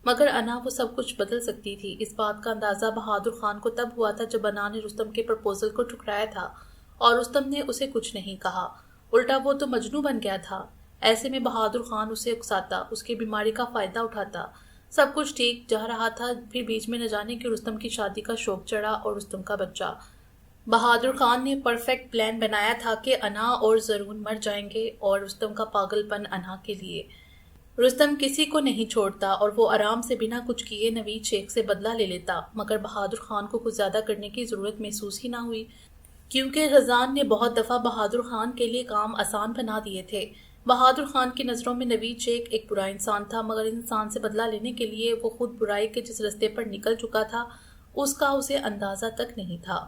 مگر انا وہ سب کچھ بدل سکتی تھی۔ اس بات کا اندازہ بہادر خان کو تب ہوا تھا جب انا نے رستم کے پرپوزل کو ٹھکرایا تھا اور رستم نے اسے کچھ نہیں کہا، الٹا وہ تو مجنوں بن گیا تھا۔ ایسے میں بہادر خان اسے اکساتا، اس کی بیماری کا فائدہ اٹھاتا۔ سب کچھ ٹھیک جا رہا تھا، پھر بیچ میں نہ جانے کہ رستم کی شادی کا شوق چڑھا اور رستم کا بچہ۔ بہادر خان نے پرفیکٹ پلان بنایا تھا کہ انا اور زرون مر جائیں گے اور رستم کا پاگل پن انا کے لیے۔ رستم کسی کو نہیں چھوڑتا اور وہ آرام سے بنا کچھ کیے نوید شیخ سے بدلہ لے لیتا، مگر بہادر خان کو کچھ زیادہ کرنے کی ضرورت محسوس ہی نہ ہوئی کیونکہ غزان نے بہت دفعہ بہادر خان کے لیے کام آسان بنا دیے تھے۔ بہادر خان کی نظروں میں نوید شیخ ایک برا انسان تھا، مگر انسان سے بدلہ لینے کے لیے وہ خود برائی کے جس رستے پر نکل چکا تھا اس کا اسے اندازہ تک نہیں تھا۔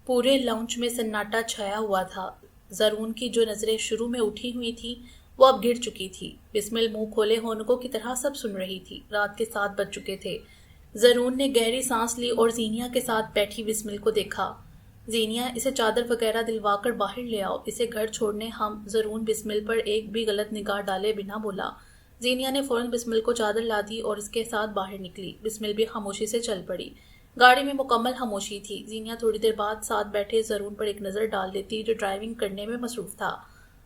پورے لاؤنج میں سناٹا چھایا ہوا تھا۔ زرون کی جو نظریں شروع میں اٹھی ہوئی تھی وہ اب گر چکی تھی۔ بسمل منہ کھولے ہونکوں کی طرح سب سن رہی تھی۔ رات کے 7 بج چکے تھے۔ زرون نے گہری سانس لی اور زینیا کے ساتھ بیٹھی بسمل کو دیکھا۔ زینیا، اسے چادر وغیرہ دلوا کر باہر لے آؤ، اسے گھر چھوڑنے ہم۔ زرون بسمل پر ایک بھی غلط نگاہ ڈالے بنا بولا۔ زینیا نے فوراً بسمل کو چادر لا دی اور اس کے ساتھ باہر نکلی۔ بسمل بھی خاموشی سے چل پڑی۔ گاڑی میں مکمل خاموشی تھی۔ زینیا تھوڑی دیر بعد ساتھ بیٹھے زرون پر ایک نظر ڈال دیتی جو ڈرائیونگ کرنے میں مصروف تھا۔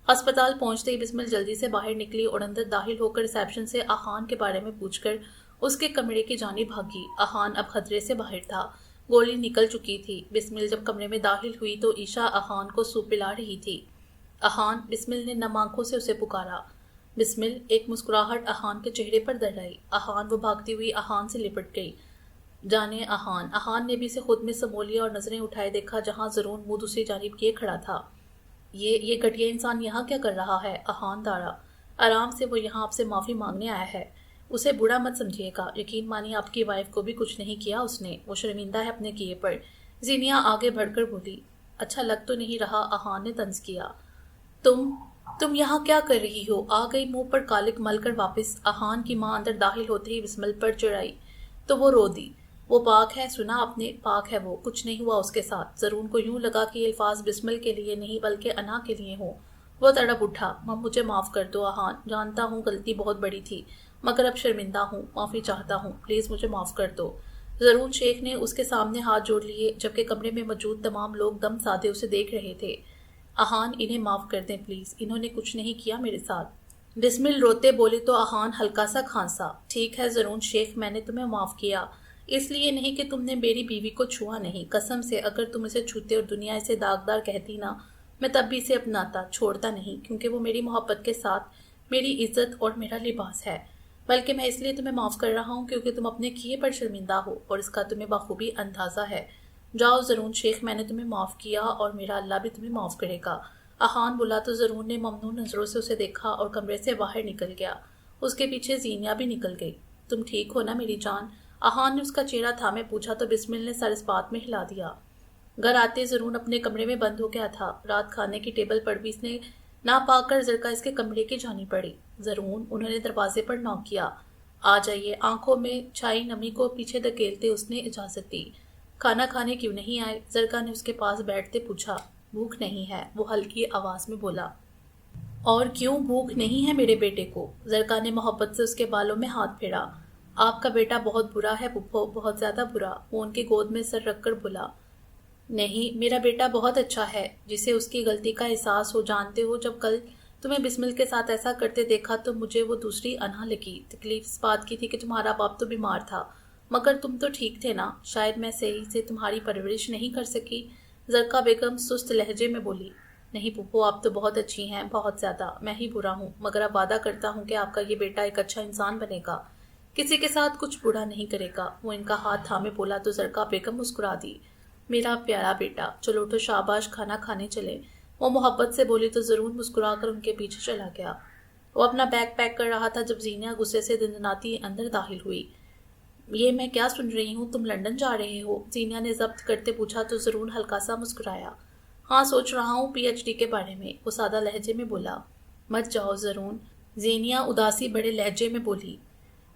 ہسپتال پہنچتے ہی بسمل جلدی سے باہر نکلی اور اندر داخل ہو کر ریسیپشن سے آہان کے بارے میں پوچھ کر اس کے کمرے کی جانب بھاگی۔ آہان اب خطرے سے باہر تھا۔ گولی نکل چکی تھی۔ بسمل جب کمرے میں داخل ہوئی تو عیشا آہان کو سوپ پلا رہی تھی۔ آہان، بسمل نے نم آنکھوں سے اسے پکارا۔ بسمل، ایک مسکراہٹ آہان کے چہرے پر در آئی۔ آہان، وہ بھاگتی ہوئی آہان سے لپٹ گئی۔ جانے آہان۔ آہان نے بھی اسے خود میں سمو لیا اور نظریں اٹھائے دیکھا جہاں زرون منہ دوسری جانب کیے کھڑا تھا۔ یہ گھٹیا انسان یہاں کیا کر رہا ہے؟ آہان دارا، آرام سے، وہ یہاں آپ سے معافی مانگنے آیا ہے۔ اسے برا مت سمجھیے گا، یقین مانیے آپ کی وائف کو بھی کچھ نہیں کیا اس نے، وہ شرمندہ ہے اپنے کیے پر۔ زینیا آگے بڑھ کر بولی۔ اچھا لگ تو نہیں رہا، آہان نے طنز کیا۔ تم یہاں کیا کر رہی ہو؟ آ گئی منہ پر کالک مل کر واپس۔ آہان کی ماں اندر داخل ہوتے ہی بسمل پر چڑھائی تو وہ رو دی۔ وہ پاک ہے، سنا آپ نے، پاک ہے وہ، کچھ نہیں ہوا اس کے ساتھ۔ زرون کو یوں لگا کہ یہ الفاظ بسمل کے لیے نہیں بلکہ انا کے لیے ہوں۔ وہ تڑپ اٹھا۔ مجھے معاف کر دو آہان، جانتا ہوں غلطی بہت بڑی تھی، مگر اب شرمندہ ہوں، معافی چاہتا ہوں، پلیز مجھے معاف کر دو۔ زرون شیخ نے اس کے سامنے ہاتھ جوڑ لیے جبکہ کمرے میں موجود تمام لوگ دم سادے اسے دیکھ رہے تھے۔ آہان، انہیں معاف کر دیں پلیز، انہوں نے کچھ نہیں کیا میرے ساتھ۔ بسمل روتے بولی تو آہان ہلکا سا کھانسا۔ ٹھیک ہے زرون شیخ، میں نے تمہیں معاف کیا، اس لیے نہیں کہ تم نے میری بیوی کو چھوا نہیں، قسم سے اگر تم اسے چھوتے اور دنیا اسے داغدار کہتی نا، میں تب بھی اسے اپناتا، چھوڑتا نہیں، کیونکہ وہ میری محبت کے ساتھ میری عزت اور میرا لباس ہے۔ بلکہ میں اس لیے تمہیں معاف کر رہا ہوں کیونکہ تم اپنے کیے پر شرمندہ ہو اور اس کا تمہیں بخوبی اندازہ ہے۔ جاؤ زرون شیخ، میں نے تمہیں معاف کیا اور میرا اللہ بھی تمہیں معاف کرے گا۔ آہان بولا تو زرون نے ممنون نظروں سے اسے دیکھا اور کمرے سے باہر نکل گیا۔ اس کے پیچھے زینیا بھی نکل گئی۔ تم ٹھیک ہو نا میری جان؟ آہان نے اس کا چہرہ تھامے پوچھا تو بسمل نے سر اس بات میں ہلا دیا۔ گھر آتے زرون اپنے کمرے میں بند ہو گیا تھا۔ رات کھانے کی ٹیبل پر بھی اس نے نہ پا کر زرکا اس کے کمرے کی جانی پڑی۔ زرون، انہوں نے دروازے پر نوک کیا۔ آ جائیے، آنکھوں میں چھائی نمی کو پیچھے دھکیلتے اس نے اجازت دی۔ کھانا کھانے کیوں نہیں آئے؟ زرکا نے اس کے پاس بیٹھتے پوچھا۔ بھوک نہیں ہے، وہ ہلکی آواز میں بولا۔ اور کیوں بھوک نہیں ہے میرے بیٹے کو؟ زرکا نے محبت سے اس کے بالوں میں ہاتھ پھیرا۔ آپ کا بیٹا بہت برا ہے پپھو، بہت زیادہ برا، وہ ان کی گود میں سر رکھ کر بولا۔ نہیں، میرا بیٹا بہت اچھا ہے، جسے اس کی غلطی کا احساس ہو۔ جانتے ہو جب کل تمہیں بسمل کے ساتھ ایسا کرتے دیکھا تو مجھے وہ دوسری انا لگی۔ تکلیف اس بات کی تھی کہ تمہارا باپ تو بیمار تھا، مگر تم تو ٹھیک تھے نا، شاید میں صحیح سے تمہاری پرورش نہیں کر سکی۔ زرکا بیگم سست لہجے میں بولی۔ نہیں پپھو، آپ تو بہت اچھی ہیں، بہت زیادہ، میں ہی برا ہوں، مگر اب وعدہ کرتا ہوں کہ آپ کا یہ بیٹا ایک اچھا انسان بنے گا، کسی کے ساتھ کچھ برا نہیں کرے گا۔ وہ ان کا ہاتھ تھامے بولا تو زرکا بیگم مسکرا دی۔ میرا پیارا بیٹا، چلو تو شاباش، کھانا کھانے چلے، وہ محبت سے بولی تو ضرور مسکرا کر ان کے پیچھے چلا گیا۔ وہ اپنا بیگ پیک کر رہا تھا جب زینیا غصے سے دندناتی اندر داخل ہوئی۔ یہ میں کیا سن رہی ہوں، تم لندن جا رہے ہو؟ زینیا نے ضبط کرتے پوچھا تو ضرور ہلکا سا مسکرایا۔ ہاں، سوچ رہا ہوں پی ایچ ڈی کے بارے میں، وہ سادہ لہجے میں بولا۔ مت جاؤ ضرور، زینیا اداسی بڑے لہجے میں بولی۔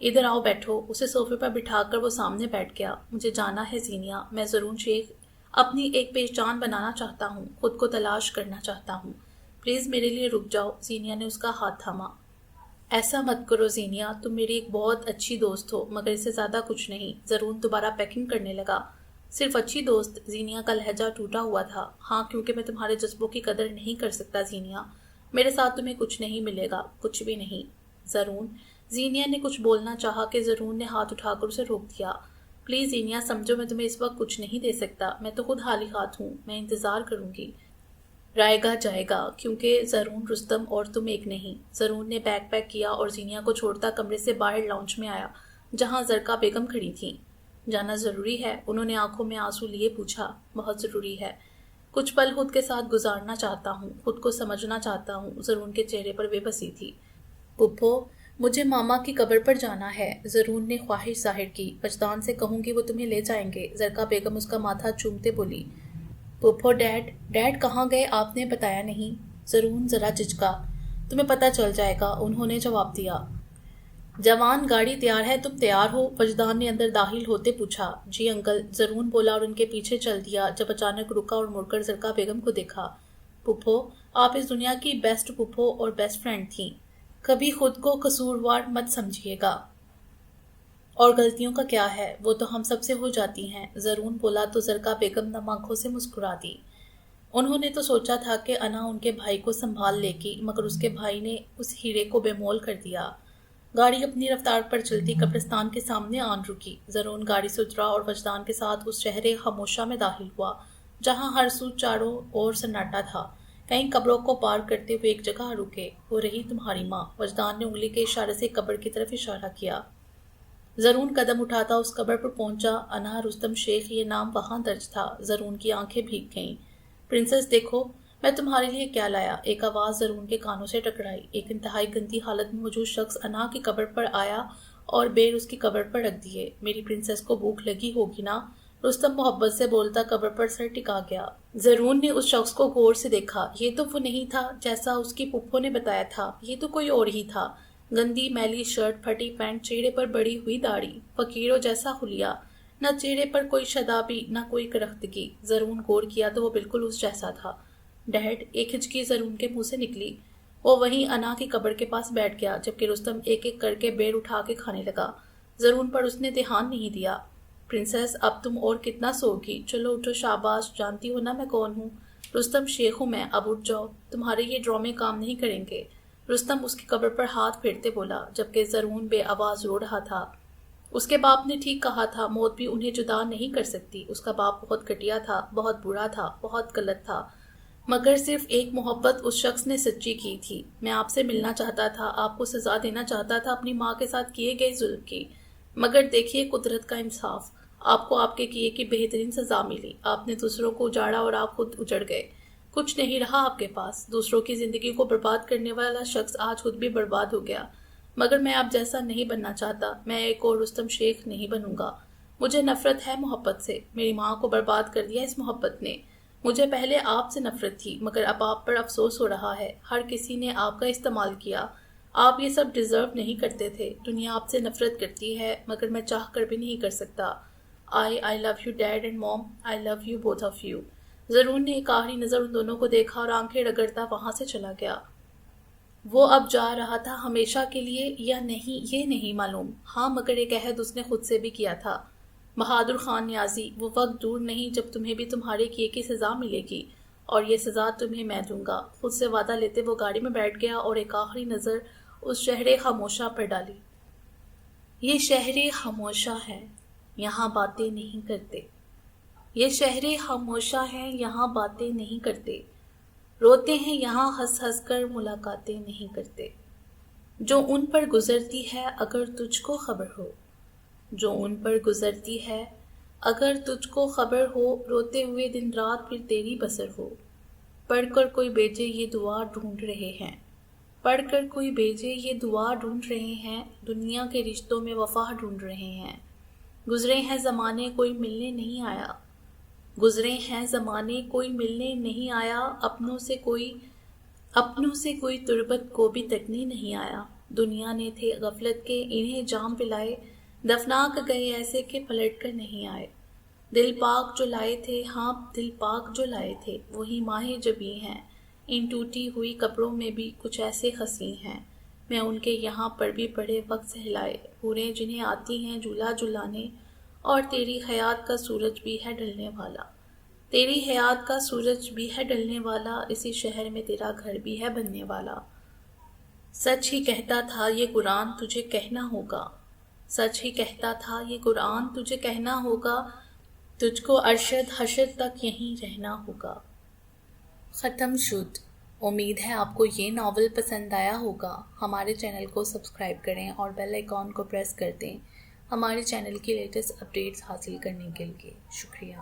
ادھر آؤ بیٹھو، اسے صوفے پر بٹھا کر وہ سامنے بیٹھ گیا۔ مجھے جانا ہے زینیا، میں ضرور شیخ اپنی ایک پہچان بنانا چاہتا ہوں، خود کو تلاش کرنا چاہتا ہوں، پلیز میرے لیے رک جاؤ۔ زینیا نے اس کا ہاتھ تھاما۔ ایسا مت کرو زینیا، تم میری ایک بہت اچھی دوست ہو، مگر اس سے زیادہ کچھ نہیں۔ ضرور دوبارہ پیکنگ کرنے لگا۔ صرف اچھی دوست؟ زینیا کا لہجہ ٹوٹا ہوا تھا۔ ہاں، کیونکہ میں تمہارے جذبوں کی قدر نہیں کر سکتا زینیا، میرے ساتھ تمہیں کچھ نہیں ملے گا، کچھ بھی نہیں۔ ضرور، زینیا نے کچھ بولنا چاہا کہ ضرور نے ہاتھ اٹھا کر اسے روک دیا۔ پلیز زینیا، سمجھو میں تمہیں اس وقت کچھ نہیں دے سکتا، میں تو خود حالی ہاتھ ہوں، میں انتظار کروں گی۔ رائے گا جائے گا، کیونکہ ضرور رستم اور تم ایک نہیں۔ ضرور نے بیگ پیک کیا اور زینیا کو چھوڑتا کمرے سے باہر لاؤنج میں آیا جہاں زرکا بیگم کھڑی تھیں۔ جانا ضروری ہے؟ انہوں نے آنکھوں میں آنسو لیے پوچھا۔ بہت ضروری ہے۔ کچھ پل خود کے ساتھ گزارنا چاہتا ہوں، خود کو سمجھنا چاہتا ہوں۔ زرون کے چہرے پر بے بسی تھی۔ پھپھو، مجھے ماما کی قبر پر جانا ہے، زرون نے خواہش ظاہر کی۔ وجدان سے کہوں گی وہ تمہیں لے جائیں گے، زرکا بیگم اس کا ماتھا چومتے بولی۔ پھپھو، ڈیڈ کہاں گئے؟ آپ نے بتایا نہیں۔ زرون ذرا جھجکا۔ تمہیں پتہ چل جائے گا، انہوں نے جواب دیا۔ جوان، گاڑی تیار ہے، تم تیار ہو؟ وجدان نے اندر داخل ہوتے پوچھا۔ جی انکل، زرون بولا اور ان کے پیچھے چل دیا، جب اچانک رکا اور مڑ کر زرکا بیگم کو دیکھا۔ پھپھو، آپ اس دنیا کی بیسٹ پھپھو اور بیسٹ فرینڈ تھیں، کبھی خود کو قصوروار مت سمجھیے گا۔ اور غلطیوں کا کیا ہے، وہ تو ہم سب سے ہو جاتی ہیں، زرون بولا تو زرکا بیگم نم آنکھوں سے مسکرا دی۔ انہوں نے تو سوچا تھا کہ انا ان کے بھائی کو سنبھال لے گی، مگر اس کے بھائی نے اس ہیرے کو بے مول کر دیا۔ گاڑی اپنی رفتار پر چلتی قبرستان کے سامنے آن رکی۔ زرون گاڑی سے اترا اور وجدان کے ساتھ اس شہر خاموشہ میں داخل ہوا، جہاں ہر سو چاروں اور سناٹا تھا۔ کئی قبروں کو پار کرتے ہوئے ایک جگہ رکے۔ وہ رہی تمہاری ماں، وجدان نے انگلی کے اشارے سے قبر کی طرف اشارہ کیا۔ زرون قدم اٹھاتا اس قبر پر پہنچا۔ انا رستم شیخ یہ نام وہاں درج تھا۔ زرون کی آنکھیں بھیگ گئیں۔ پرنسس دیکھو، میں تمہارے لیے کیا لایا، ایک آواز زرون کے کانوں سے ٹکرائی۔ ایک انتہائی گندی حالت میں موجود شخص انا کی قبر پر آیا اور بیر اس کی قبر پر رکھ دیے۔ میری پرنسس کو بھوک لگی ہوگی نا، رستم محبت سے بولتا قبر پر سر ٹکا گیا۔ زرون نے اس شخص کو غور سے دیکھا۔ یہ تو وہ نہیں تھا جیسا اس کی پھپھو نے بتایا تھا، یہ تو کوئی اور ہی تھا۔ گندی میلی شرٹ، پھٹی پینٹ، چہرے پر بڑی ہوئی داڑھی، فقیروں جیسا حلیہ، نہ چہرے پر کوئی شادابی نہ کوئی کرختگی۔ زرون غور کیا تو وہ بالکل اس جیسا تھا۔ ڈیڈ، ایک ہچکی زرون کے منہ سے نکلی۔ وہ وہیں انا کی قبر کے پاس بیٹھ گیا، جبکہ رستم ایک ایک کر کے بیر اٹھا کے کھانے لگا۔ زرون پر اس نے دھیان نہیں دیا۔ پرنسس، اب تم اور کتنا سوگی؟ چلو اٹھو، شاباش، جانتی ہو نا میں کون ہوں؟ رستم شیخ ہوں میں، اب اٹھ جاؤ، تمہارے یہ ڈرامے کام نہیں کریں گے، رستم اس کی قبر پر ہاتھ پھیرتے بولا، جبکہ زرون بے آواز رو رہا تھا۔ اس کے باپ نے ٹھیک کہا تھا، موت بھی انہیں جدا نہیں کر سکتی۔ اس کا باپ بہت گھٹیا تھا، بہت برا تھا، بہت غلط تھا، مگر صرف ایک محبت اس شخص نے سچی کی تھی۔ میں آپ سے ملنا چاہتا تھا، آپ کو سزا دینا چاہتا تھا اپنی ماں کے ساتھ کیے گئے ظلم کی، مگر دیکھیے قدرت کا انصاف، آپ کو آپ کے کیے کی بہترین سزا ملی۔ آپ نے دوسروں کو اجاڑا اور آپ خود اجڑ گئے، کچھ نہیں رہا آپ کے پاس۔ دوسروں کی زندگی کو برباد کرنے والا شخص آج خود بھی برباد ہو گیا، مگر میں آپ جیسا نہیں بننا چاہتا، میں ایک اور رستم شیخ نہیں بنوں گا۔ مجھے نفرت ہے محبت سے، میری ماں کو برباد کر دیا اس محبت نے۔ مجھے پہلے آپ سے نفرت تھی، مگر اب آپ پر افسوس ہو رہا ہے، ہر کسی نے آپ کا استعمال کیا، آپ یہ سب ڈیزرو نہیں کرتے تھے۔ دنیا آپ سے نفرت کرتی ہے، مگر میں چاہ کر بھی نہیں کر سکتا۔ I love you dad and mom, I love you both of you۔ Zaroon نے ایک آخری نظر ان دونوں کو دیکھا اور آنکھیں رگڑتا وہاں سے چلا گیا۔ وہ اب جا رہا تھا ہمیشہ کے لیے یا نہیں یہ نہیں معلوم، ہاں مگر ایک عہد اس نے خود سے بھی کیا تھا۔ بہادر خان نیازی، وہ وقت دور نہیں جب تمہیں بھی تمہارے کیے کی سزا ملے گی، اور یہ سزا تمہیں میں دوں گا۔ خود سے وعدہ لیتے وہ گاڑی میں بیٹھ گیا اور ایک آخری نظر اس شہر خاموشہ پر ڈالی۔ یہ شہر خاموشہ ہے، یہاں باتیں نہیں کرتے، یہ شہر خاموشہ ہے، یہاں باتیں نہیں کرتے، روتے ہیں یہاں ہنس ہنس کر، ملاقاتیں نہیں کرتے۔ جو ان پر گزرتی ہے اگر تجھ کو خبر ہو، جو ان پر گزرتی ہے اگر تجھ کو خبر ہو، روتے ہوئے دن رات پھر تیری بسر ہو۔ پڑھ کر کوئی بھیجے یہ دعا ڈھونڈ رہے ہیں، پڑھ کر کوئی بھیجے یہ دعا ڈھونڈ رہے ہیں، دنیا کے رشتوں میں وفا ڈھونڈ رہے ہیں۔ گزرے ہیں زمانے کوئی ملنے نہیں آیا، گزرے ہیں زمانے کوئی ملنے نہیں آیا، اپنوں سے کوئی تربت کو بھی تکنے نہیں آیا۔ دنیا نے تھے غفلت کے انہیں جام پلائے، دفنا کے گئے ایسے کہ پلٹ کر نہیں آئے۔ دل پاک جو لائے تھے، ہاں دل پاک جو لائے تھے، وہی ماہ جبیں ہیں۔ ان ٹوٹی ہوئی قبروں میں بھی کچھ ایسے حسین ہیں، میں ان کے یہاں پر بھی بڑے وقت سہلائے، پورے جنہیں آتی ہیں جھولا جھلانے، اور تیری حیات کا سورج بھی ہے ڈھلنے والا، تیری حیات کا سورج بھی ہے ڈھلنے والا، اسی شہر میں تیرا گھر بھی ہے بننے والا۔ سچ ہی کہتا تھا یہ قرآن تجھے کہنا ہوگا، سچ ہی کہتا تھا یہ قرآن تجھے کہنا ہوگا، تجھ کو ارشد حشر تک یہیں رہنا ہوگا۔ ختم شد۔ امید ہے آپ کو یہ ناول پسند آیا ہوگا۔ ہمارے چینل کو سبسکرائب کریں اور بیل آئیکن کو پریس کر دیں ہمارے چینل کی لیٹسٹ اپڈیٹس حاصل کرنے کے لیے۔ شکریہ۔